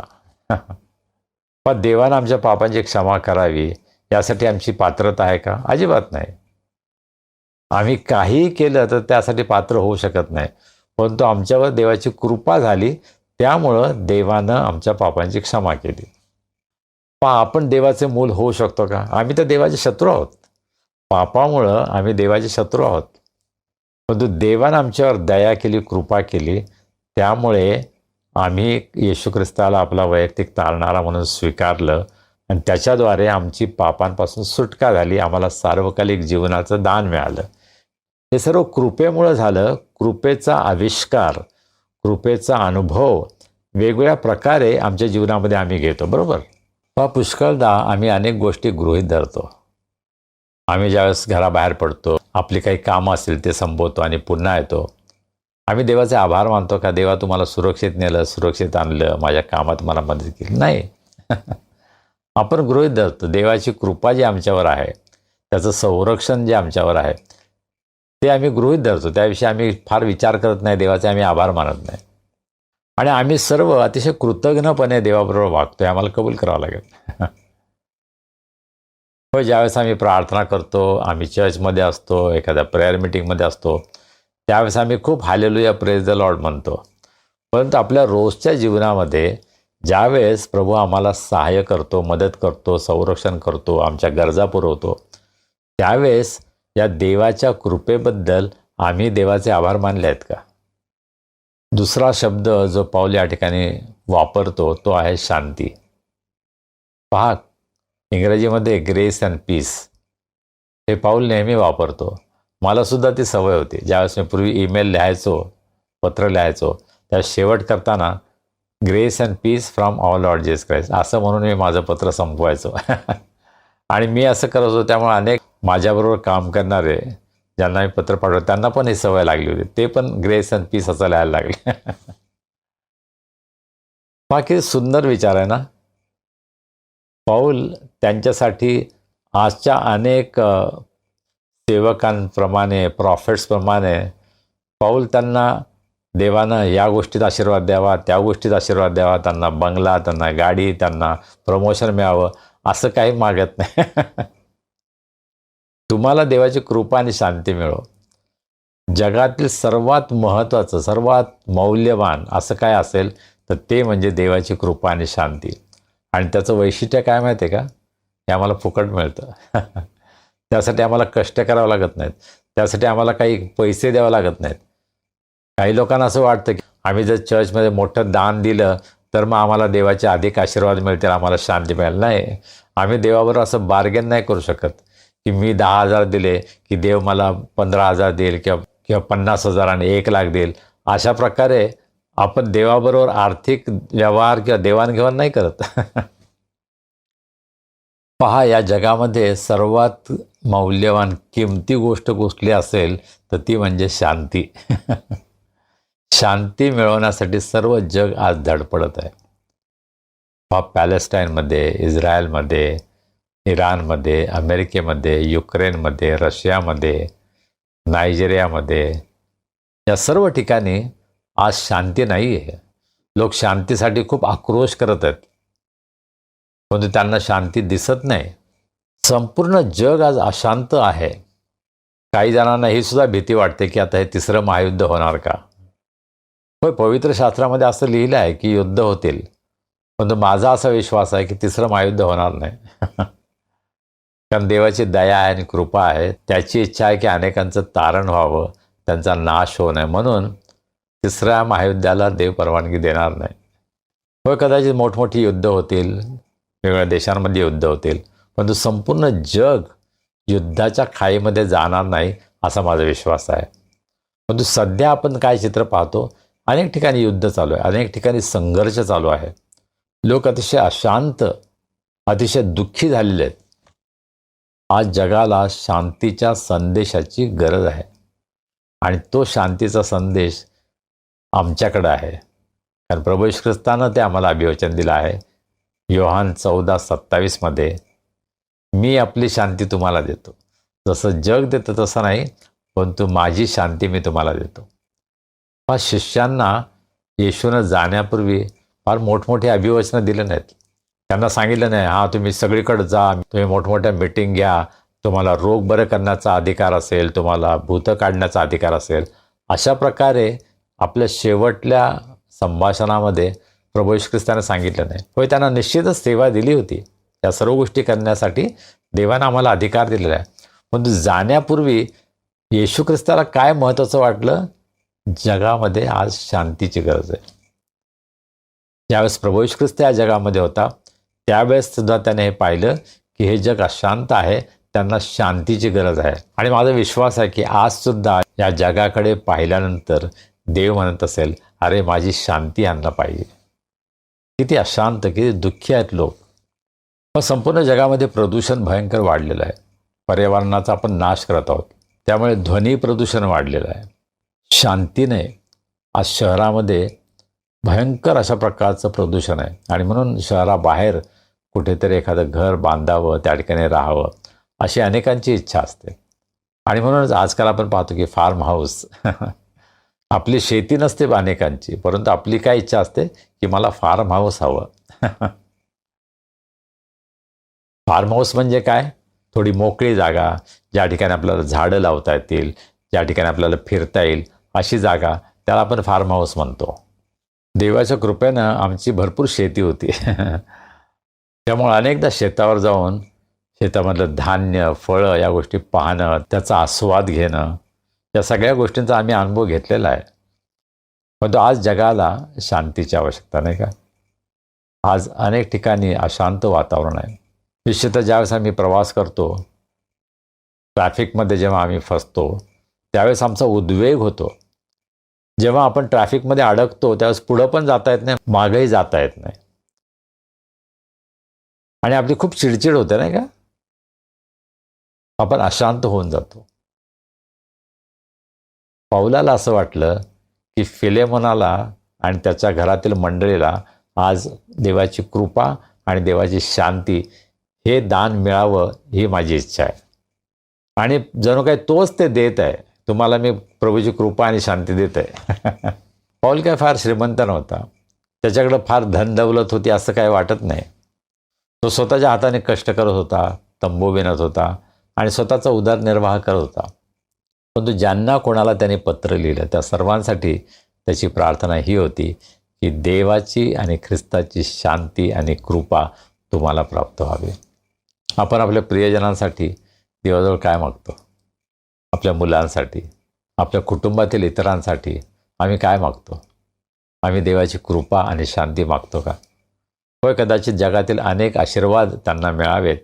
पण देवानं आमच्या पापांची क्षमा करावी यासाठी आमची पात्रता आहे का? अजिबात नाही. आम्ही काहीही केलं तर त्यासाठी पात्र होऊ शकत नाही, परंतु आमच्यावर देवाची कृपा झाली, त्यामुळं देवानं आमच्या पापांची क्षमा केली. पण आपण देवाचे मूल होऊ शकतो का? आम्ही तर देवाचे शत्रू आहोत. पापामुळं आम्ही देवाचे शत्रू आहोत. परंतु देवानं आमच्यावर दया केली, कृपा केली, त्यामुळे आम्ही येशू ख्रिस्ताला आपला वैयक्तिक तारणारा म्हणून स्वीकारलं आणि त्याच्याद्वारे आमची पापांपासून सुटका झाली. आम्हाला सार्वकालिक जीवनाचं दान मिळालं. हे सर्व कृपेमुळं झालं. कृपेचा आविष्कार, कृपेचा अनुभव वेगवेगळ्या प्रकारे आमच्या जीवनामध्ये आम्ही घेतो, बरोबर? पुष्कळदा आम्ही अनेक गोष्टी गृहीत धरतो. आम्ही ज्यावेळेस घराबाहेर पडतो, आपली काही कामं असतील ते संपवतो आणि पुन्हा येतो. आम्ही देवाचे आभार मानतो का, देवा तुम्हाला सुरक्षित नेलं, सुरक्षित आणलं, माझ्या कामात मला मदत केली? नाही. आपण गृहीत धरतो. देवाची कृपा जी आमच्यावर आहे, त्याचं संरक्षण जे आमच्यावर आहे ते आम्ही गृहीत धरतो. त्याविषयी आम्ही फार विचार करत नाही, देवाचे आम्ही आभार मानत नाही. आणि आम्ही सर्व अतिशय कृतज्ञपणे देवाबरोबर वागतो, हे आम्हाला कबूल करावं लागेल. हो, ज्यावेळेस आम्ही प्रार्थना करतो, आम्ही चर्चमध्ये असतो, एखाद्या प्रेयर मीटिंगमध्ये असतो, त्यावेळेस आम्ही खूप हालेलुया प्रेज द लॉर्ड म्हणतो. परंतु आपल्या रोजच्या जीवनामध्ये ज्यावेळेस प्रभू आम्हाला सहाय्य करतो, मदत करतो, संरक्षण करतो, आमच्या गरजा पुरवतो, त्यावेळेस या देवाच्या कृपेबद्दल आम्ही देवाचे आभार मानले आहेत का? दुसरा शब्द जो पाऊल या ठिकाणी वापरतो तो आहे शांती. पहा, इंग्रजीमध्ये ग्रेस अँड पीस हे पाऊल नेहमी वापरतो. मला सुद्धा ती सवय होती. ज्यावेळेस मी पूर्वी ईमेल लिहायचो, पत्र लिहायचो, त्या शेवट करताना grace and peace from all Lord Jesus Christ असं म्हणून मी माझं पत्र संपवायचो. आणि मी असं करत होतो, त्यामुळे अनेक माझ्याबरोबर काम करणारे ज्यांना मी पत्र पाठवलं त्यांना पण ही सवय लागली होती. ते पण ग्रेस अँड पीस असं लिहायला लागले. बाकी सुंदर विचार आहे ना. पाऊल त्यांच्यासाठी आजच्या अनेक सेवकांप्रमाणे, प्रॉफिट्सप्रमाणे पाऊल त्यांना देवानं या गोष्टीत आशीर्वाद द्यावा, त्या गोष्टीत आशीर्वाद द्यावा, त्यांना बंगला, त्यांना गाडी, त्यांना प्रमोशन मिळावं असं काही मागत नाही. तुम्हाला देवाची कृपा आणि शांती मिळो. जगातील सर्वात महत्त्वाचं, सर्वात मौल्यवान असं काय असेल तर ते म्हणजे देवाची कृपा आणि शांती. आणि त्याचं वैशिष्ट्य काय माहिती आहे का? हे आम्हाला फुकट मिळतं. त्यासाठी आम्हाला कष्ट करावं लागत नाहीत, त्यासाठी आम्हाला काही पैसे द्यावं लागत नाहीत. काही लोकांना असं वाटतं की आम्ही जर चर्चमध्ये मोठं दान दिलं तर मग आम्हाला देवाचे अधिक आशीर्वाद मिळतील, आम्हाला शांती मिळेल. नाही, आम्ही देवाबरोबर असं बार्गेन नाही करू शकत की मी 10,000 दिले की देव मला 15,000 देईल किंवा 50,000 आणि 1,00,000 देईल. अशा प्रकारे आपण देवाबरोबर आर्थिक व्यवहार किंवा देवाणघेवाण नाही करत. पहा, या जगामध्ये सर्वात मौल्यवान, किमती गोष्ट कुठली असेल तर ती म्हणजे शांती. शांती मिळवण्यासाठी सर्व जग आज धडपडत आहे. पहा, पॅलेस्टाईनमध्ये, इस्रायलमध्ये, इराणमध्ये, अमेरिकेमध्ये, युक्रेनमध्ये, रशियामध्ये, नायजेरियामध्ये, या सर्व ठिकाणी आज शांती नाही आहे. लोक शांतीसाठी खूप आक्रोश करत आहेत, परंतु त्यांना शांती दिसत नाही. संपूर्ण जग आज अशांत आहे. काही जणांना ही सुद्धा भीती वाटते की आता हे तिसरं महायुद्ध होणार का? होय, पवित्र शास्त्रामध्ये असं लिहिलं आहे की युद्ध होतील, परंतु माझा असा विश्वास आहे की तिसरं महायुद्ध होणार नाही. कारण देवाची दया आहे आणि कृपा आहे. त्याची इच्छा आहे की अनेकांचं तारण व्हावं, त्यांचा नाश होऊ नये. म्हणून तिसऱ्या महायुद्धाला देव परवानगी देणार नाही. होय, कदाचित मोठमोठी युद्ध होतील, वेगवेगळ्या देशांमध्ये युद्ध होतील, परंतु संपूर्ण जग युद्धाच्या खाईमध्ये जाणार नाही असा माझा विश्वास आहे. परंतु सध्या आपण काय चित्र पाहतो? अनेक ठिकाणी युद्ध चालू आहे, अनेक ठिकाणी संघर्ष चालू आहे. लोक अतिशय अशांत, अतिशय दुःखी झालेले आहेत. आज जगाला शांतीच्या संदेशाची गरज आहे आणि तो शांतीचा संदेश आमच्याकडे आहे. कारण प्रभू येशू ख्रिस्तानं ते आम्हाला अभिवचन दिलं आहे. योहान 14:27 मी आपली शांती तुम्हाला देतो, जसं जग देतं तसं नाही, परंतु माझी शांती मी तुम्हाला देतो. हा, शिष्यांना येशूनं जाण्यापूर्वी फार मोठमोठी अभिवचनं दिले नाहीत. त्यांना सांगितलं नाही, हां तुम्ही सगळीकडे जा, तुम्ही मोठमोठ्या मीटिंग घ्या, तुम्हाला रोग बरं करण्याचा अधिकार असेल, तुम्हाला भूतं काढण्याचा अधिकार असेल. अशा प्रकारे आपल्या शेवटल्या संभाषणामध्ये प्रभू येशू ख्रिस्ताने सांगितलं नाही. होय, त्यांना निश्चितच सेवा दिली होती. या सर्व गोष्टी करण्यासाठी देवानं आम्हाला अधिकार दिलेला आहे. परंतु जाण्यापूर्वी येशू ख्रिस्ताला काय महत्त्वाचं वाटलं? जगामध्ये आज शांतीची गरज आहे. ज्यावेळेस प्रभू येशू ख्रिस्त या जगामध्ये होता त्यावेळेस सुद्धा त्याने हे पाहिलं की हे जग अशांत आहे, त्यांना शांतीची गरज आहे. आणि माझा विश्वास आहे की आज सुद्धा या जगाकडे पाहिल्यानंतर देव म्हणत असेल, अरे माझी शांती यांना पाहिजे. किती अशांत, किती दुःखी आहेत लोक. मग संपूर्ण जगामध्ये प्रदूषण भयंकर वाढलेलं आहे. पर्यावरणाचा आपण नाश करत आहोत, त्यामुळे ध्वनी प्रदूषण वाढलेलं आहे. शांतीने आज शहरामध्ये भयंकर अशा प्रकारचं प्रदूषण आहे. आणि म्हणून शहराबाहेर कुठेतरी एखादं घर बांधावं, त्या ठिकाणी राहावं अशी अनेकांची इच्छा असते. आणि म्हणूनच आजकाल आपण पाहतो की फार्म हाऊस आपली शेती नसते अनेकांची, परंतु आपली काय इच्छा असते की मला फार्म हाऊस हवं. फार्म हाऊस म्हणजे काय? थोडी मोकळी जागा, ज्या ठिकाणी आपल्याला झाडं लावता येतील, ज्या ठिकाणी आपल्याला फिरता येईल अशी जागा, त्याला आपण फार्म हाऊस म्हणतो. देवाच्या कृपेनं आमची भरपूर शेती होती. त्यामुळे अनेकदा शेतावर जाऊन शेतामधलं धान्य, फळं या गोष्टी पाहणं, त्याचा आस्वाद घेणं, या सगळ्या गोष्टींचा आम्ही अनुभव घेतलेला आहे. परंतु आज जगाला शांतीची आवश्यकता, नाही का? आज अनेक ठिकाणी अशांत वातावरण आहे. निश्चितच ज्यावेळेस आम्ही प्रवास करतो, ट्रॅफिकमध्ये जेव्हा आम्ही फसतो, त्यावेळेस आमचा उद्वेग होतो. जेव्हा आपण ट्रॅफिकमध्ये अडकतो त्यावेळेस पुढं पण जाता येत नाही, मागेही जाता येत नाही, आणि आपली खूप चिडचिड होते, नाही का? आपण अशांत होऊन जातो. पौलाला असं वाटलं की फिलेमोनाला आणि त्याच्या घरातील मंडळीला आज देवाची कृपा आणि देवाची शांती हे दान मिळावं, ही माझी इच्छा आहे. आणि जणू काही तोच ते देत आहे. तुम्हाला मी प्रभूची कृपा आणि शांती देत आहे. पौल काय फार श्रीमंत नव्हता, त्याच्याकडं फार धन दौलत होती असं काय वाटत नाही. तो स्वतःच्या हाताने कष्ट करत होता, तंबू विणत होता आणि स्वतःचा उदरनिर्वाह करत होता. परंतु ज्यांना कोणाला त्याने पत्र लिहिलं त्या सर्वांसाठी त्याची प्रार्थना ही होती की देवाची आणि ख्रिस्ताची शांती आणि कृपा तुम्हाला प्राप्त व्हावी. आपण आपल्या प्रियजनांसाठी देवाजवळ काय मागतो? आपल्या मुलांसाठी, आपल्या कुटुंबातील इतरांसाठी आम्ही काय मागतो? आम्ही देवाची कृपा आणि शांती मागतो का? होय, कदाचित जगातील अनेक आशीर्वाद त्यांना मिळावेत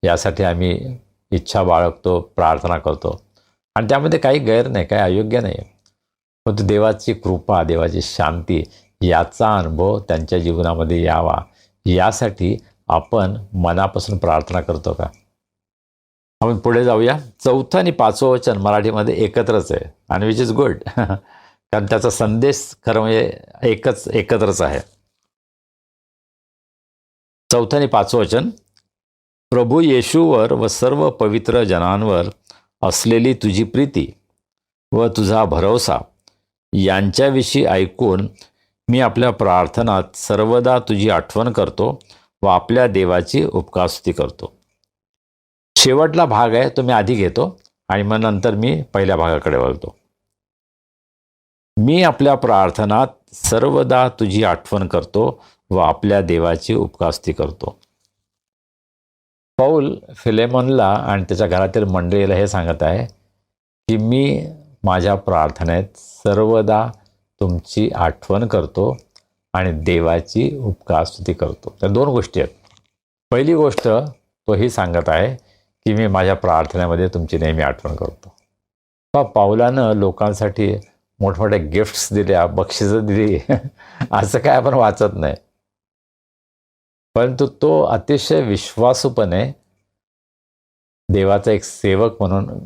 यासाठी आम्ही इच्छा बाळगतो, प्रार्थना करतो, आणि त्यामध्ये काही गैर नाही, काही अयोग्य नाही. परंतु देवाची कृपा, देवाची शांती याचा अनुभव त्यांच्या जीवनामध्ये यावा यासाठी आपण मनापासून प्रार्थना करतो का? आपण पुढे जाऊया. 4 आणि 5 वचन मराठीमध्ये एकत्रच आहे, आणि विच इज गुड. कारण त्याचा संदेश खरं म्हणजे एकत्रच आहे. 4 आणि 5 वचन. प्रभू येशूवर व सर्व पवित्र जनांवर असलेली तुझी प्रीती व तुझा भरोसा यांच्याविषयी ऐकून मी आपल्या प्रार्थनात सर्वदा तुझी आठवण करतो व आपल्या देवाची उपकारस्तुती करतो. शेवटला भाग आहे तो मी आधी घेतो आणि मग नंतर मी पहिल्या भागाकडे वळतो. मी आपल्या प्रार्थनात सर्वदा तुझी आठवण करतो व आपल्या देवाची उपकारस्तुती करतो. पौल फिलेमोनला आणि त्याच्या घरातील मंडळीला हे सांगत आहे की मी माझ्या प्रार्थनेत सर्वदा तुमची आठवण करतो आणि देवाची उपकारस्तुती करतो. त्या 2 गोष्टी आहेत. पहिली गोष्ट तो ही सांगत आहे की मी माझ्या प्रार्थनेमध्ये तुमची नेहमी आठवण करतो. पौलानं लोकांसाठी मोठमोठ्या गिफ्ट्स दिल्या, बक्षिसं दिली असं काय आपण वाचत नाही. परंतु तो अतिशय विश्वासूपणे देवाचा एक सेवक म्हणून,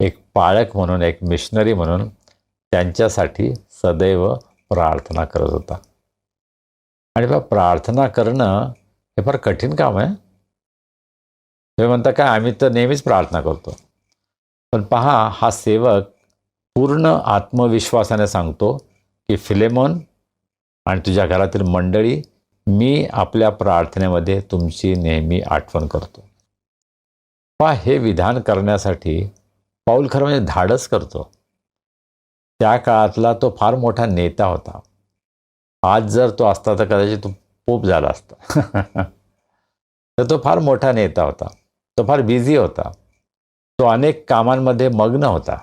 एक पाळक म्हणून, एक मिशनरी म्हणून त्यांच्यासाठी सदैव प्रार्थना करत होता. आणि प्रार्थना करणं हे फार कठीण काम आहे. तुम्ही म्हणता काय, आम्ही तर नेहमीच प्रार्थना करतो. पण पहा, हा सेवक पूर्ण आत्मविश्वासाने सांगतो की फिलेमोन आणि तुझ्या घरातील मंडळी, मी आपल्या प्रार्थनेमध्ये तुमची नेहमी आठवण करतो. पहा, हे विधान करण्यासाठी पौल खरं म्हणजे धाडस करतो. त्या काळातला तो फार मोठा नेता होता. आज जर तो असता तर कदाचित तो पोप झाला असता. तर तो फार मोठा नेता होता. तो फार बिझी होता. तो अनेक कामांमध्ये मग्न होता.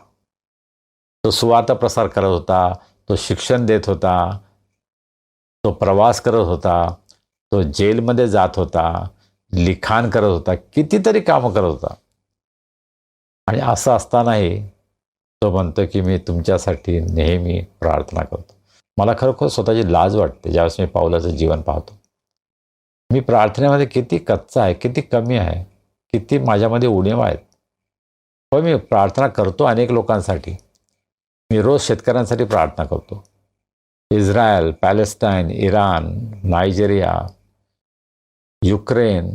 तो सुवार्ता प्रसार करत होता, तो शिक्षण देत होता, तो प्रवास करत होता, तो जेलमध्ये जात होता, लिखाण करत होता, कितीतरी कामं करत होता. आणि असं असतानाही तो म्हणतो की मी तुमच्यासाठी नेहमी प्रार्थना करतो. मला खरोखर स्वतःची लाज वाटते ज्यावेळेस मी पौलाचं जीवन पाहतो. मी प्रार्थनेमध्ये किती कच्चा आहे, किती कमी आहे, किती माझ्यामध्ये उणीवा आहेत. पण मी प्रार्थना करतो अनेक लोकांसाठी. मी रोज शेतकऱ्यांसाठी प्रार्थना करतो. Israel, Palestine, Iran, Nigeria, Ukraine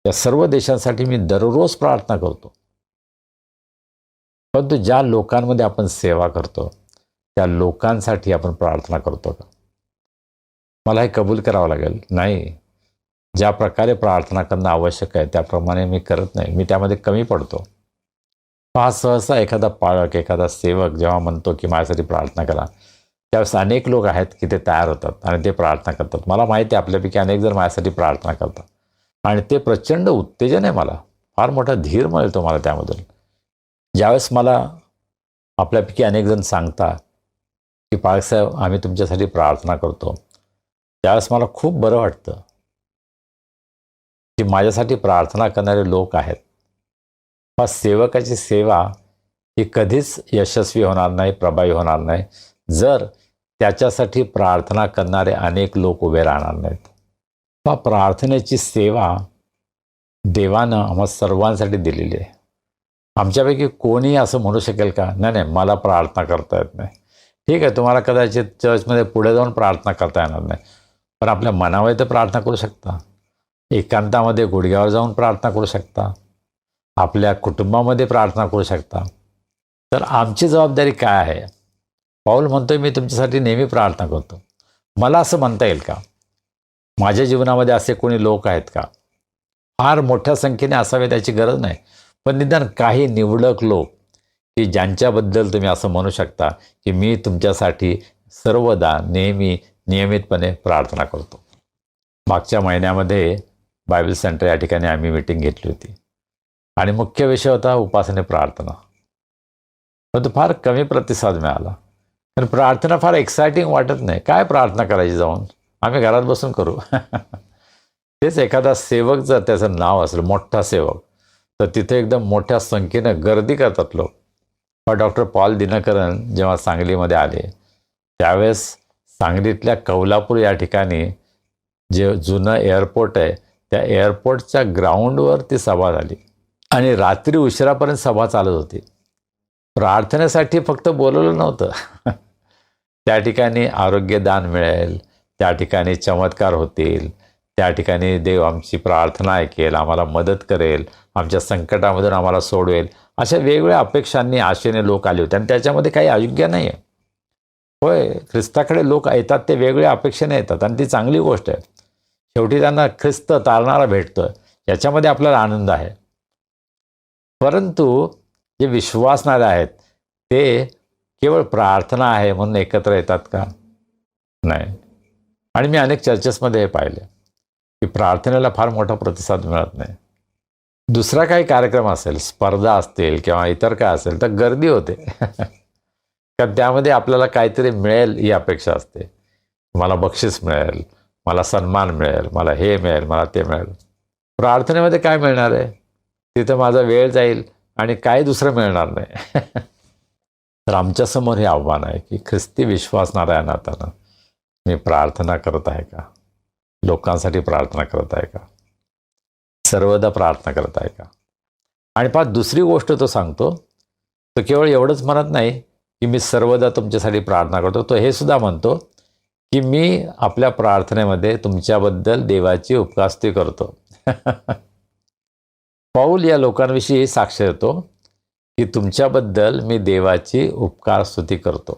या सर्व देशांसाठी मी दररोज प्रार्थना करतो. परंतु ज्या लोकांमध्ये आपण सेवा करतो त्या लोकांसाठी आपण प्रार्थना करतो का? मला हे कबूल करावं लागेल. नाही, ज्या प्रकारे प्रार्थना करणं आवश्यक आहे त्याप्रमाणे मी करत नाही. मी त्यामध्ये कमी पडतो. हा सहसा एखादा पाळक, एखादा सेवक जेव्हा म्हणतो की माझ्यासाठी प्रार्थना करा, त्यावेळेस अनेक लोक आहेत की ते तयार होतात आणि ते प्रार्थना करतात. मला माहिती आहे आपल्यापैकी अनेक जण माझ्यासाठी प्रार्थना करतात. आणि ते प्रचंड उत्तेजन आहे. मला फार मोठा धीर मिळतो मला त्यामधून. ज्यावेळेस मला आपल्यापैकी अनेक जण सांगता की पाळसाहेब आम्ही तुमच्यासाठी प्रार्थना करतो, त्यावेळेस मला खूप बरं वाटतं की माझ्यासाठी प्रार्थना करणारे लोक आहेत. मग सेवकाची सेवा ही कधीच यशस्वी होणार नाही, प्रभावी होणार नाही, जर त्याच्यासाठी प्रार्थना करणारे अनेक लोक उभे राहणार नाहीत. मग प्रार्थनेची सेवा देवानं आम्हा सर्वांसाठी दिलेली आहे. आमच्यापैकी कोणी असं म्हणू शकेल का नाही नाही मला प्रार्थना करता येत नाही? ठीक आहे, तुम्हाला कदाचित चर्चमध्ये पुढे जाऊन प्रार्थना करता येणार नाही, पण आपल्या मनामध्ये तर प्रार्थना करू शकता. एकांतामध्ये गुडघ्यावर जाऊन प्रार्थना करू शकता. आपल्या कुटुंबामध्ये प्रार्थना करू शकता. तर आमची जबाबदारी काय आहे? पाऊल म्हणतोय मी तुमच्यासाठी नेहमी प्रार्थना करतो. मला असं म्हणता येईल का माझ्या जीवनामध्ये असे कोणी लोक आहेत का? फार मोठ्या संख्येने असावे त्याची गरज नाही, पण निदान काही निवडक लोक की ज्यांच्याबद्दल तुम्ही असं म्हणू शकता की मी तुमच्यासाठी सर्वदा नेहमी नियमितपणे प्रार्थना करतो. मागच्या महिन्यामध्ये बायबल सेंटर या ठिकाणी आम्ही मीटिंग घेतली होती आणि मुख्य विषय होता उपासने प्रार्थना. पण तो फार कमी प्रतिसाद मिळाला. पण प्रार्थना फार एक्सायटिंग वाटत नाही. काय प्रार्थना करायची जाऊन? आम्ही घरात बसून करू. तेच एखादा सेवक जर त्याचं नाव असेल मोठा सेवक, तर तिथे एकदम मोठ्या संख्येनं गर्दी करतात लोक. पण डॉक्टर पॉल दिनकरन जेव्हा सांगलीमध्ये आले त्यावेळेस सांगलीतल्या कौलापूर या ठिकाणी जे जुनं एअरपोर्ट आहे त्या एअरपोर्टच्या ग्राउंडवर ती सभा झाली आणि रात्री उशिरापर्यंत सभा चालत होती. प्रार्थनेसाठी फक्त बोलवलं नव्हतं. त्या ठिकाणी आरोग्यदान मिळेल, त्या ठिकाणी चमत्कार होतील, त्या ठिकाणी देव आमची प्रार्थना ऐकेल, आम्हाला मदत करेल, आमच्या संकटामधून आम्हाला सोडवेल, अशा वेगवेगळ्या अपेक्षांनी आशेने लोक आले होते. आणि त्याच्यामध्ये काही अयोग्य नाही आहे. होय, ख्रिस्ताकडे लोक येतात ते वेगवेगळ्या अपेक्षेने येतात आणि ती चांगली गोष्ट आहे. शेवटी त्यांना ख्रिस्त तारणारा भेटतोय, याच्यामध्ये आपल्याला आनंद आहे. परंतु जे विश्वासणारे आहेत ते केवळ प्रार्थना आहे म्हणून एकत्र येतात का? नाही. आणि मी अनेक चर्चेसमध्ये हे पाहिले की प्रार्थनेला फार मोठा प्रतिसाद मिळत नाही. दुसरा काही कार्यक्रम असेल, स्पर्धा असतील किंवा इतर काय असेल तर गर्दी होते. कारण त्यामध्ये आपल्याला काहीतरी मिळेल ही अपेक्षा असते. मला बक्षीस मिळेल, मला सन्मान मिळेल, मला हे मिळेल, मला ते मिळेल. प्रार्थनेमध्ये काय मिळणार आहे? तिथं माझा वेळ जाईल आणि काही दुसरं मिळणार नाही. तर आमच्यासमोर हे आव्हान आहे की ख्रिस्ती विश्वासणाऱ्या नात्यानं मी प्रार्थना करत आहे का? लोकांसाठी प्रार्थना करत आहे का? सर्वदा प्रार्थना करत आहे का? आणि पाच दुसरी गोष्ट तो सांगतो, तो केवळ एवढंच म्हणत नाही की मी सर्वदा तुमच्यासाठी प्रार्थना करतो, तो हे सुद्धा म्हणतो की मी आपल्या प्रार्थनेमध्ये तुमच्याबद्दल देवाची उपकास्तुती करतो. पाऊल या लोकांविषयी साक्ष देतो की तुमच्याबद्दल मी देवाची उपकारस्तुती करतो.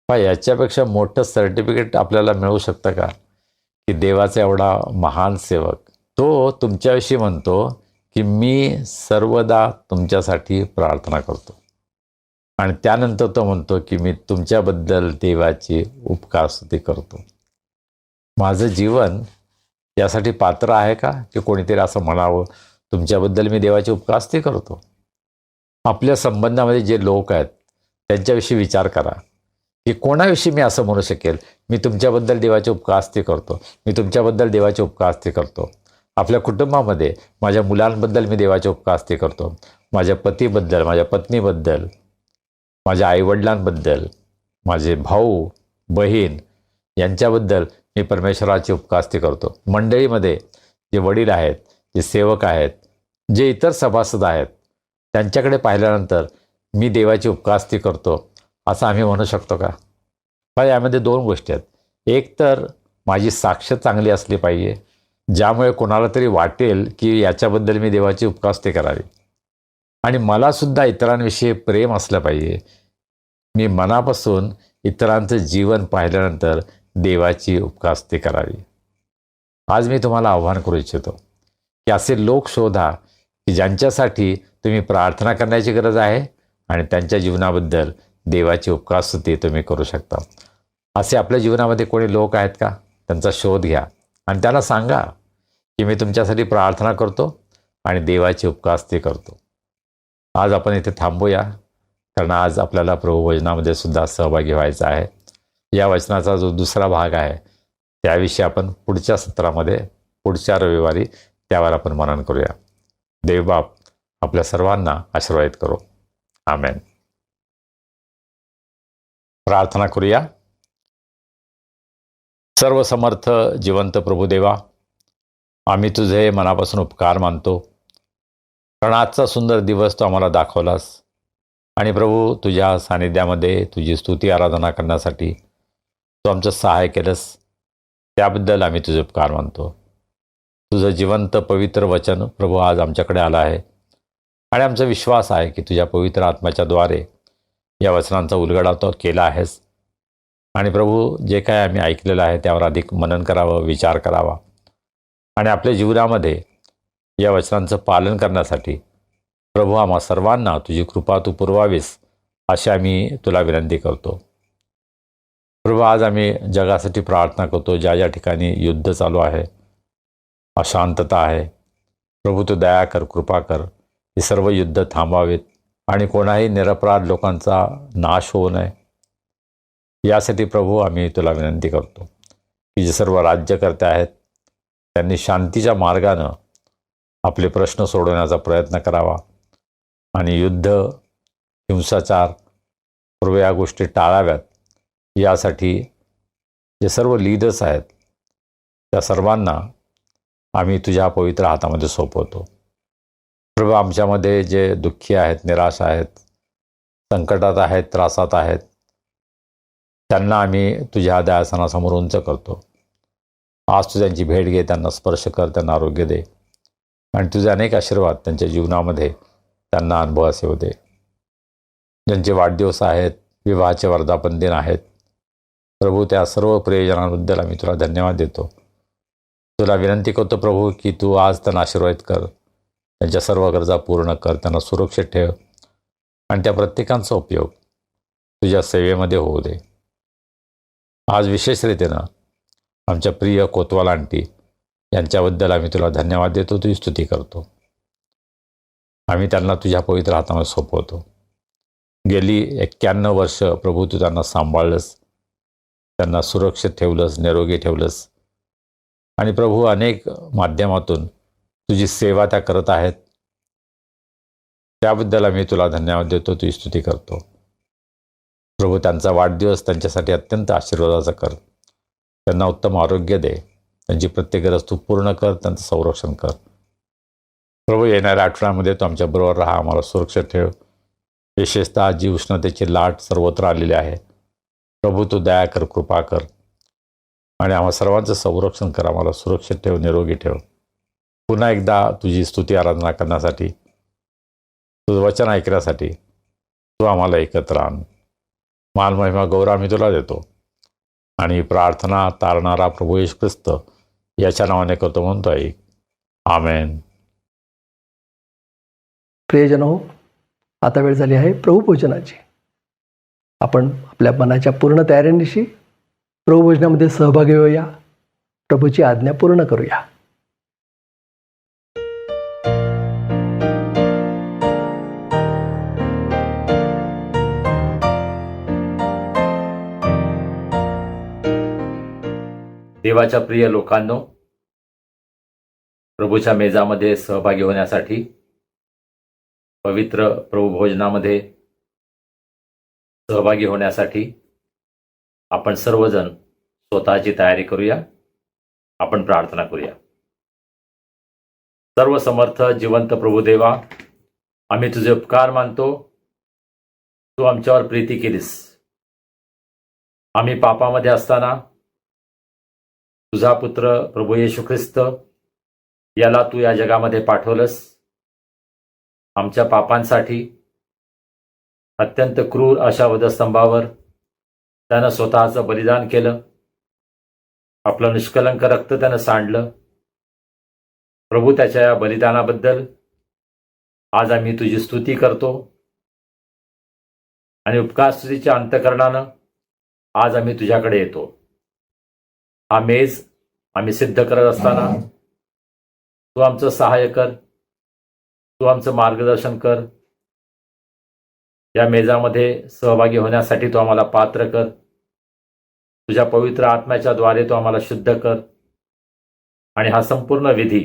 पहा, याच्यापेक्षा मोठं सर्टिफिकेट आपल्याला मिळू शकतं का की देवाचा एवढा महान सेवक तो तुमच्याविषयी म्हणतो की मी सर्वदा तुमच्यासाठी प्रार्थना करतो. आणि त्यानंतर तो म्हणतो की मी तुमच्याबद्दल देवाची उपकारस्तुती करतो. माझं जीवन यासाठी पात्र आहे का की कोणीतरी असं म्हणावं तुमच्याबद्दल मी देवाची उपकारस्तुती करतो? आपल्या संबंधामध्ये जे लोक आहेत त्यांच्याविषयी विचार करा की कोणाविषयी मी असं म्हणू शकेल मी तुमच्याबद्दल देवाची उपकारस्तुती करतो, मी तुमच्याबद्दल देवाची उपकारस्तुती करतो. आपल्या कुटुंबामध्ये माझ्या मुलांबद्दल मी देवाची उपकारस्तुती करतो, माझ्या पतीबद्दल, माझ्या पत्नीबद्दल, माझ्या आईवडिलांबद्दल, माझे भाऊ बहीण यांच्याबद्दल मी परमेश्वराची उपकारस्तुती करतो. मंडळीमध्ये जे वडील आहेत, जे सेवक आहेत, जे इतर सभासद आहेत त्यांच्याकडे पाहिल्यानंतर मी देवाची उपकारस्तुती करतो असं आम्ही म्हणू शकतो का? पण यामध्ये दोन गोष्टी आहेत. एक तर माझी साक्ष चांगली असली पाहिजे ज्यामुळे कोणाला तरी वाटेल की याच्याबद्दल मी देवाची उपकारस्तुती करावी. आणि मलासुद्धा इतरांविषयी प्रेम असलं पाहिजे. मी मनापासून इतरांचं जीवन पाहिल्यानंतर देवाची उपकारस्तुती करावी. आज मी तुम्हाला आव्हान करू इच्छितो की असे लोक शोधा की ज्यांच्यासाठी तुम्ही प्रार्थना करण्याची गरज आहे आणि त्यांच्या जीवनाबद्दल देवाची उपकारस्तुती तुम्ही करू शकता. असे आपल्या जीवनामध्ये कोणी लोक आहेत का? त्यांचा शोध घ्या आणि त्यांना सांगा की मी तुमच्यासाठी प्रार्थना करतो आणि देवाची उपकास्ती करतो. आज आपण इथे थांबूया, कारण आज आपल्याला प्रभुभोजनामध्ये सुद्धा सहभागी व्हायचं आहे. या वचनाचा जो दुसरा भाग आहे त्याविषयी आपण पुढच्या सत्रामध्ये, पुढच्या रविवारी त्यावर आपण मनन करूया. देवबाप आपल्या सर्वांना आशीर्वादित करो. आमेन. प्रार्थना करूया. सर्व समर्थ जिवंत प्रभुदेवा, आम्ही तुझे मनापासून उपकार मानतो, कारण आजचा सुंदर दिवस तू आम्हाला दाखवलास. आणि प्रभू, तुझ्या सानिध्यामध्ये तुझी स्तुती आराधना करण्यासाठी तू आमचं सहाय्य केलंस, त्याबद्दल आम्ही तुझे उपकार मानतो. तुझं जिवंत पवित्र वचन प्रभू आज आमच्याकडे आलं आहे आणि आमचा विश्वास आहे की तुझ्या पवित्र आत्म्याच्या द्वारे या वचनांचा उलगडा तो केला आहेस. आणि प्रभू, जे काय आम्ही ऐकलेलं आहे त्यावर अधिक मनन करावं, विचार करावा आणि आपल्या जीवनामध्ये या वचनांचं पालन करण्यासाठी प्रभू आम्हा सर्वांना तुझी कृपा तू पुरवावीस अशी आम्ही तुला विनंती करतो. प्रभू, आज आम्ही जगासाठी प्रार्थना करतो, ज्या ज्या ठिकाणी युद्ध चालू आहे, अशांतता आहे. प्रभू, तू दया कर, कृपा कर, ही सर्व युद्ध थांबावेत आणि कोणाही निरपराध लोकांचा नाश होऊ नये यासाठी प्रभू आम्ही तुला विनंती करतो की जे सर्व राज्यकर्ते आहेत त्यांनी शांतीच्या मार्गानं आपले प्रश्न सोडवण्याचा प्रयत्न करावा आणि युद्ध, हिंसाचार, प्रभू या गोष्टी टाळाव्यात. यासाठी जे सर्व लीडर्स आहेत त्या सर्वांना आम्ही तुझ्या पवित्र हातामध्ये सोपवतो. प्रभू, आमच्यामध्ये जे दुःखी आहेत, निराश आहेत, संकटात आहेत, त्रासात आहेत, त्यांना आम्ही तुझ्या दयासनासमोर उंच करतो. आज तू त्यांची भेट घे, त्यांना स्पर्श कर, त्यांना आरोग्य दे आणि तुझे अनेक आशीर्वाद त्यांच्या जीवनामध्ये त्यांना अनुभवास येऊ दे. ज्यांचे वाढदिवस आहेत, विवाहाचे वर्धापन दिन आहेत, प्रभू, त्या सर्व प्रियजनांबद्दल आम्ही तुला धन्यवाद देतो. तुला विनंती करतो प्रभू की तू आज त्यांना आशीर्वाद कर, त्यांच्या सर्व गरजा पूर्ण कर, त्यांना सुरक्षित ठेव आणि त्या प्रत्येकांचा उपयोग तुझ्या सेवेमध्ये होऊ दे. आज विशेष रीतीनं आमच्या प्रिय कोतवाल आंटी यांच्याबद्दल आम्ही तुला धन्यवाद देतो, तुझी स्तुती करतो. आम्ही त्यांना तुझ्या पवित्र हातामध्ये सोपवतो. गेली 91 वर्ष प्रभू तू त्यांना सांभाळलंस, त्यांना सुरक्षित ठेवलंस, निरोगी ठेवलंस आणि प्रभू अनेक माध्यमातून तुझी सेवा त्या करत आहेत. त्याबद्दल आम्ही तुला धन्यवाद देतो, तुझी स्तुती करतो. प्रभू, त्यांचा वाढदिवस त्यांच्यासाठी अत्यंत आशीर्वादाचा कर. त्यांना उत्तम आरोग्य दे, त्यांची प्रत्येक गरज तू पूर्ण कर, त्यांचं संरक्षण कर. प्रभू, येणाऱ्या आठवड्यामध्ये तू आमच्याबरोबर राहा, आम्हाला सुरक्षित ठेव. विशेषतः जी उष्णतेची लाट सर्वत्र आलेली आहे, प्रभू तू दया कर, कृपा कर आणि आम्हा सर्वांचं संरक्षण कर, आम्हाला सुरक्षित ठेव, निरोगी ठेव. पुन्हा एकदा तुझी स्तुती आराधना करण्यासाठी, तुझं वचन ऐकण्यासाठी तू आम्हाला एकत्र आण. मान, महिमा, गौरव आम्ही तुला देतो आणि प्रार्थना तारणारा प्रभू येशू ख्रिस्त याच्या नावाने करतो म्हणतो आहे. आमेन. प्रियजनो, आता वेळ झाली आहे प्रभुभोजनाची. आपण आपल्या मनाच्या पूर्ण तयारीनिशी प्रभुभोजनामध्ये सहभागी होऊया, प्रभूची आज्ञा पूर्ण करूया. देवाच्या प्रिय लोकांनो, प्रभूच्या मेजामध्ये सहभागी होण्यासाठी, पवित्र प्रभुभोजनामध्ये सहभागी होण्यासाठी आपण सर्वजण स्वतःची तयारी करूया. आपण प्रार्थना करूया. सर्व समर्थ जिवंत प्रभुदेवा, आम्ही तुझे उपकार मानतो. तू आमच्यावर प्रीती केलीस. आम्ही पापामध्ये असताना तुझा पुत्र प्रभू येशू ख्रिस्त याला तू या जगामध्ये पाठवलंस. आमच्या पापांसाठी अत्यंत क्रूर अशा वधस्तंभावर त्यानं स्वतःचं बलिदान केलं. आपलं निष्कलंक रक्त त्यानं सांडलं. प्रभू, त्याच्या या बलिदानाबद्दल आज आम्ही तुझी स्तुती करतो आणि उपकारस्तुतीच्या अंतःकरणानं आज आम्ही तुझ्याकडे येतो. हा मेज आम्ही सिद्ध करत असताना तू आमचं सहाय्य कर, तू आमचं मार्गदर्शन कर. या मेजामध्ये सहभागी होण्यासाठी तू आम्हाला पात्र कर. तुझ्या पवित्र आत्म्याच्या द्वारे तू आम्हाला शुद्ध कर आणि हा संपूर्ण विधी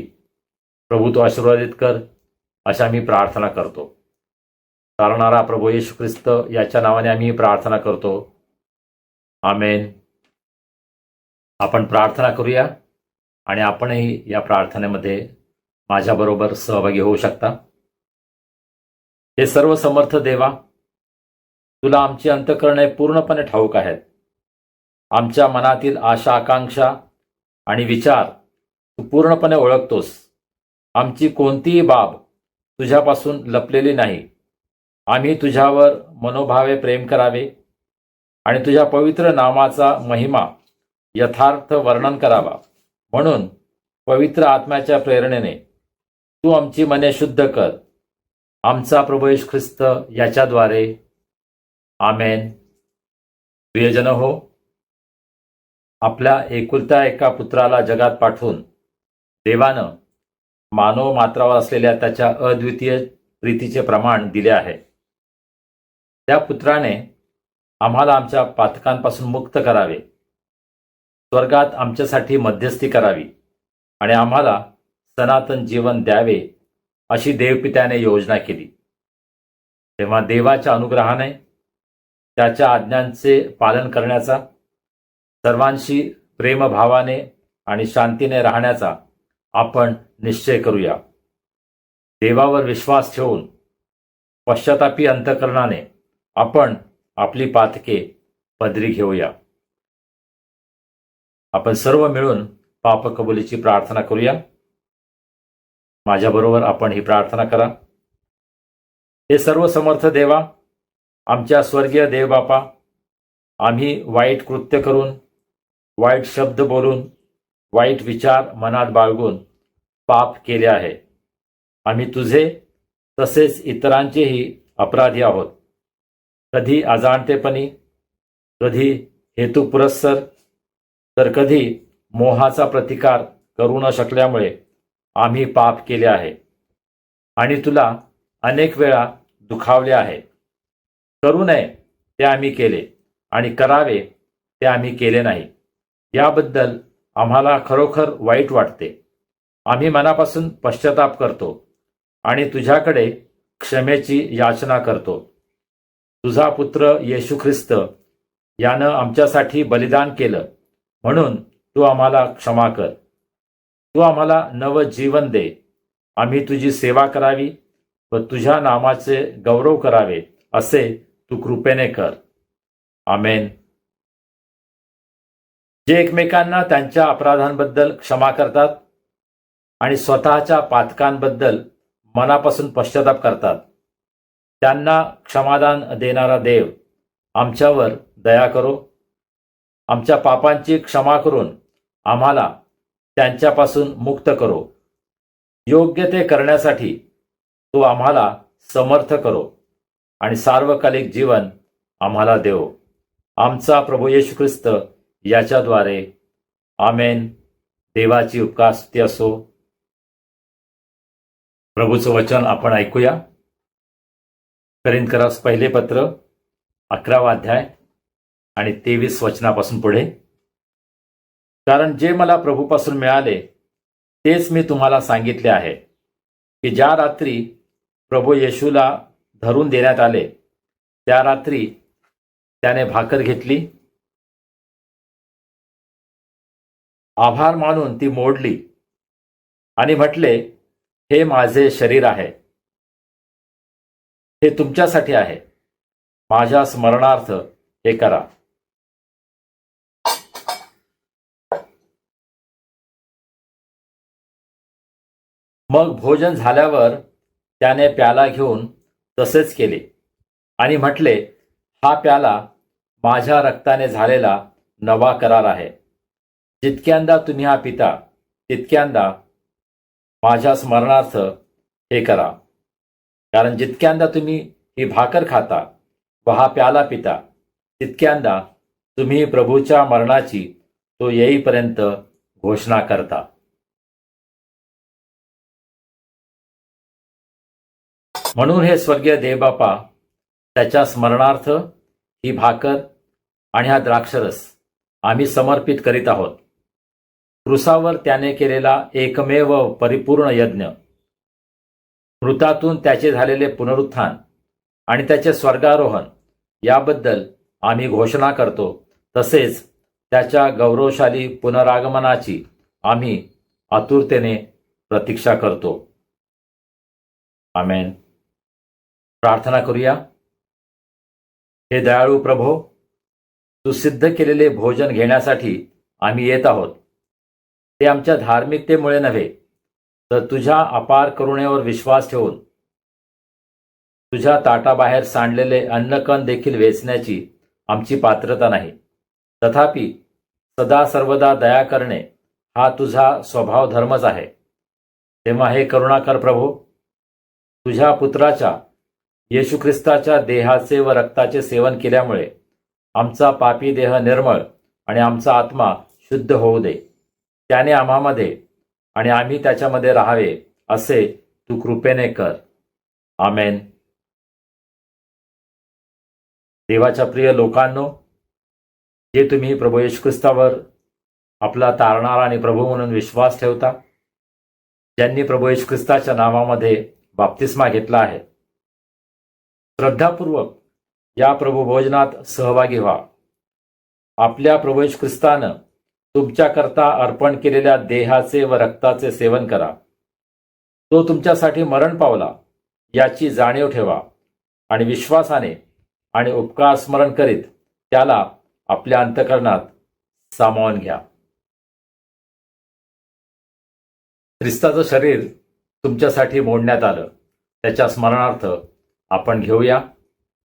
प्रभू तू आशीर्वादित कर, अशा मी प्रार्थना करतो. चालणारा प्रभू येशू ख्रिस्त याच्या नावाने आम्ही प्रार्थना करतो. आमेन. आपण प्रार्थना करूया आणि आपणही या प्रार्थनेमध्ये माझ्याबरोबर सहभागी होऊ शकता. हे सर्व समर्थ देवा, तुला आमची अंतःकरणे पूर्णपणे ठाऊक आहेत. आमच्या मनातील आशा, आकांक्षा आणि विचार तू पूर्णपणे ओळखतोस. आमची कोणतीही बाब तुझ्यापासून लपलेली नाही. आम्ही तुझ्यावर मनोभावे प्रेम करावे आणि तुझ्या पवित्र नामाचा महिमा यथार्थ वर्णन करावा, म्हणून पवित्र आत्म्याच्या प्रेरणेने तू आमची मने शुद्ध कर. आमचा प्रभू येशू ख्रिस्त याच्याद्वारे. आमेन. प्रियजन हो, आपल्या एकुलत्या एका पुत्राला जगात पाठवून देवानं मानव मात्रावर असलेल्या त्याच्या अद्वितीय प्रीतीचे प्रमाण दिले आहे. त्या पुत्राने आम्हाला आमच्या पातकांपासून मुक्त करावे, स्वर्गात आमच्यासाठी मध्यस्थी करावी आणि आम्हाला सनातन जीवन द्यावे, अशी देवपित्याने योजना केली. तेव्हा देवाच्या अनुग्रहाने त्याच्या आज्ञांचे पालन करण्याचा, सर्वांशी प्रेमभावाने आणि शांतीने राहण्याचा आपण निश्चय करूया. देवावर विश्वास ठेवून पश्चातापी अंतःकरणाने आपण आपली पातके पदरी घेऊया. आपण सर्व मिळून पापकबुलीची प्रार्थना करूया. माझ्याबरोबर आपण ही प्रार्थना करा. हे सर्व समर्थ देवा, आमच्या स्वर्गीय देवबापा, आम्ही वाईट कृत्य करून, वाईट शब्द बोलून, वाईट विचार मनात बाळगून पाप केले आहे. आम्ही तुझे तसेच इतरांचेही अपराधी आहोत. कधी अजाणतेपणी, कधी हेतुपुरस्सर, तर कधी मोहाचा प्रतिकार करू न शकल्यामुळे आम्ही पाप केले आहे आणि तुला अनेक वेळा दुखावले आहे. करू नये ते आम्ही केले आणि करावे ते आम्ही केले नाही. याबद्दल आम्हाला खरोखर वाईट वाटते. आम्ही मनापासून पश्चाताप करतो आणि तुझ्याकडे क्षमेची याचना करतो. तुझा पुत्र येशू ख्रिस्त यानं आमच्यासाठी बलिदान केलं, म्हणून तू आम्हाला क्षमा कर. तू आम्हाला नवं जीवन दे. आम्ही तुझी सेवा करावी व तुझ्या नामाचे गौरव करावे, असे तू कृपेने कर. आमेन. जे एकमेकांना त्यांच्या अपराधांबद्दल क्षमा करतात आणि स्वतःच्या पातकांबद्दल मनापासून पश्चाताप करतात, त्यांना क्षमादान देणारा देव आमच्यावर दया करो. आमच्या पापांची क्षमा करून आम्हाला त्यांच्यापासून मुक्त करो. योग्य ते करण्यासाठी तो आम्हाला समर्थ करो आणि सार्वकालिक जीवन आम्हाला देव. आमचा प्रभू येशू ख्रिस्त याच्याद्वारे. आमेन. देवाची उपकारस्तुती असो. प्रभूचं वचन आपण ऐकूया. करिंथकरास पहिले पत्र 11वा अध्याय आणि 23 वचनापासून पुढे. कारण जे मला प्रभूपासून मिळाले तेच मी तुम्हाला सांगितले आहे, की ज्या रात्री प्रभू येशूला धरून देण्यात आले, त्या रात्री त्याने भाकर घेतली, आभार मानून ती मोडली आणि म्हटले, हे माझे शरीर आहे, हे तुमच्यासाठी आहे. माझ्या स्मरणार्थ हे करा. मग भोजन झाल्यावर त्याने प्याला घेऊन तसेच केले आणि म्हटले, हा प्याला माझ्या रक्ताने झालेला नवा करार आहे. जितक्यांदा तुम्ही हा पिता तितक्यांदा माझ्या स्मरणार्थ हे करा. कारण जितक्यांदा तुम्ही ही भाकर खाता व हा प्याला पिता, तितक्यांदा तुम्ही प्रभूच्या मरणाची तो येईपर्यंत घोषणा करता. म्हणून हे स्वर्गीय देवबापा, त्याच्या स्मरणार्थ ही भाकर आणि हा द्राक्षरस आम्ही समर्पित करीत आहोत. क्रूसावर त्याने केलेला एकमेव परिपूर्ण यज्ञ, मृतातून त्याचे झालेले पुनरुत्थान आणि त्याचे स्वर्गारोहण याबद्दल आम्ही घोषणा करतो. तसेच त्याच्या गौरवशाली पुनरागमनाची आम्ही आतुरतेने प्रतीक्षा करतो. आमेन. प्रार्थना करूया. हे दयाळू प्रभो, तू सिद्ध केलेले भोजन घेण्यासाठी आम्ही येत आहोत. ते आमच्या धार्मिकतेमुळे नव्हे, तर तुझ्या अपार करुणेवर विश्वास ठेवून तुझ्या ताटाबाहेर सांडलेले अन्नकण देखील वेचण्याची आमची पात्रता नाही. तथापि सदा सर्वदा दया करणे हा तुझा स्वभाव धर्मच आहे. तेव्हा हे करुणाकर प्रभो, तुझ्या पुत्राच्या येशू ख्रिस्ताच्या देहाचे व रक्ताचे सेवन केल्यामुळे आमचा पापी देह निर्मळ आणि आमचा आत्मा शुद्ध होऊ दे. त्याने आम्हामध्ये आणि आम्ही त्याच्यामध्ये राहावे असे तू कृपेने कर. आमेन. देवाच्या प्रिय लोकांनो, जे तुम्ही प्रभू येशू ख्रिस्तावर आपला तारणारा आणि प्रभू म्हणून विश्वास ठेवता, ज्यांनी प्रभू येशू ख्रिस्ताच्या नावामध्ये बाप्तिस्मा घेतला आहे, श्रद्धापूर्वक या प्रभू भोजनात सहभागी व्हा. आपल्या प्रभू येशू ख्रिस्तानं तुमच्याकरता अर्पण केलेल्या देहाचे व रक्ताचे सेवन करा. तो तुमच्यासाठी मरण पावला याची जाणीव ठेवा आणि विश्वासाने आणि उपकार स्मरण करीत त्याला आपल्या अंतःकरणात सामावून घ्या. ख्रिस्ताचं शरीर तुमच्यासाठी मोडण्यात आलं, त्याच्या स्मरणार्थ आपण घेऊया.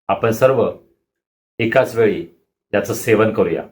आपण सर्व एकाच वेळी याचं सेवन करूया.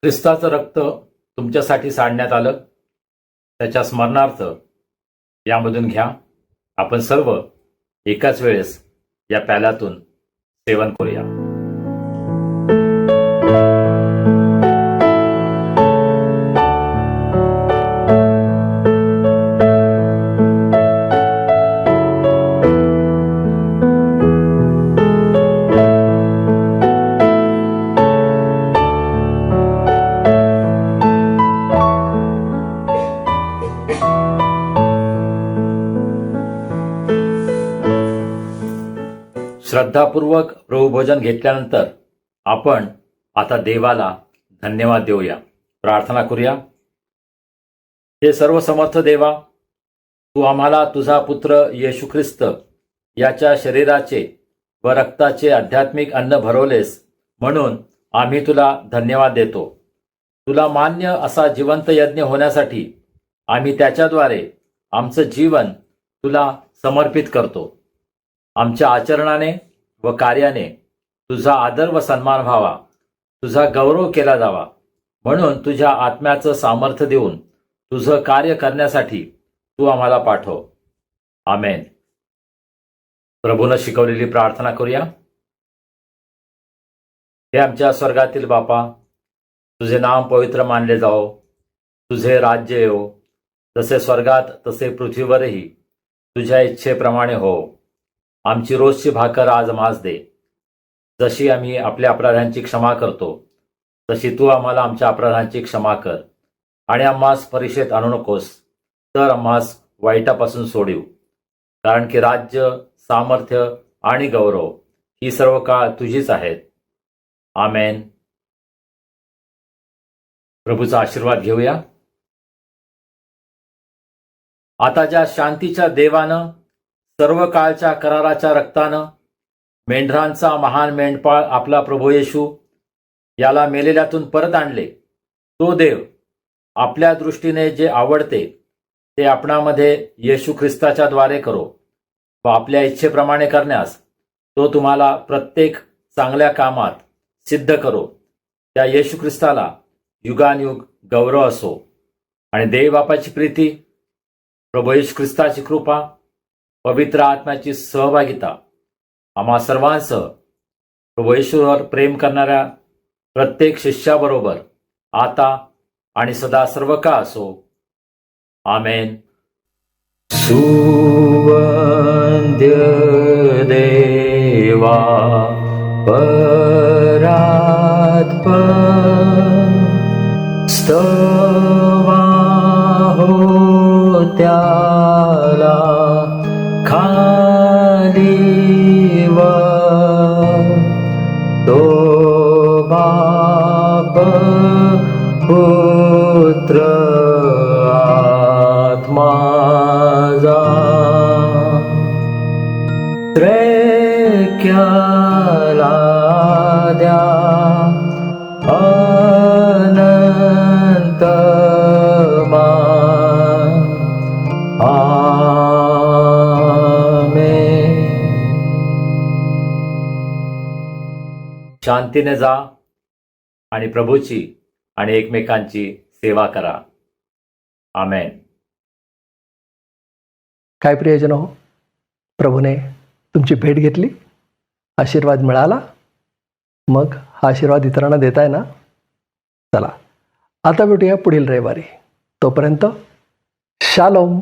ख्रिस्ताचं रक्त तुमच्यासाठी सांडण्यात आलं, त्याच्या स्मरणार्थ यामधून घ्या. आपण सर्व एकाच वेळेस या प्याल्यातून सेवन करूया. श्रद्धापूर्वक प्रभुभोजन घेतल्यानंतर आपण आता देवाला धन्यवाद देऊया. प्रार्थना करूया. हे सर्व समर्थ देवा, तू आम्हाला तुझा पुत्र येशू ख्रिस्त याच्या शरीराचे व रक्ताचे आध्यात्मिक अन्न भरवलेस, म्हणून आम्ही तुला धन्यवाद देतो. तुला मान्य असा जिवंत यज्ञ होण्यासाठी आम्ही त्याच्याद्वारे आमचं जीवन तुला समर्पित करतो. आमच्या आचरणाने व कार्याने तुझा आदर व सन्मान व्हावा, तुझा गौरव केला जावा, म्हणून तुझ्या आत्म्याचं सामर्थ्य देऊन तुझं कार्य करण्यासाठी तू आम्हाला पाठव. आमेन. प्रभूनं शिकवलेली प्रार्थना करूया. हे आमच्या स्वर्गातील बापा, तुझे नाम पवित्र मानले जाओ, तुझे राज्य येवो, जसे स्वर्गात तसे पृथ्वीवरही तुझ्या इच्छेप्रमाणे हो. आमची रोजची भाकर आज आम्हास दे. जशी आम्ही आपल्या अपराधांची क्षमा करतो, तशी तू आम्हाला आमच्या अपराधांची क्षमा कर. आणि आम्हास परीक्षेत आणू नकोस, तर आम्हास वाईटापासून सोडीव. कारण की राज्य, सामर्थ्य आणि गौरव ही सर्व काळ तुझीच आहेत. आमेन. प्रभूचा आशीर्वाद घेऊया. आता ज्या शांतीच्या देवानं सर्व काळच्या कराराच्या रक्तानं मेंढरांचा महान मेंढपाळ आपला प्रभू येशू याला मेलेल्यातून परत आणले, तो देव आपल्या दृष्टीने जे आवडते ते आपणामध्ये येशू ख्रिस्ताच्या द्वारे करो व आपल्या इच्छेप्रमाणे करण्यास तो तुम्हाला प्रत्येक चांगल्या कामात सिद्ध करो. त्या येशू ख्रिस्ताला युगानयुग गौरव असो. आणि देव बापाची प्रीती, प्रभू येशू ख्रिस्ताची कृपा, पवित्र आत्म्याची सहभागिता आम्हा सर्वांसह प्रभू येशूवर प्रेम करणाऱ्या प्रत्येक शिष्याबरोबर आता आणि सदा सर्व का असो. आमेन. सुवंद्य देवा परात्पर स्तवा हो त्याला खाली व तो बाप पुत्र आत्मा जा त्रैक्याला द्या अनंत मान. आमेन. शांतीने जा आणि प्रभूची आणि एकमेकांची सेवा करा. आमेन. काय प्रियजन हो, प्रभूने तुमची भेट घेतली, आशीर्वाद मिळाला, मग हा आशीर्वाद इतरांना देताय ना. चला आता भेटूया पुढील रविवारी. तोपर्यंत शालोम.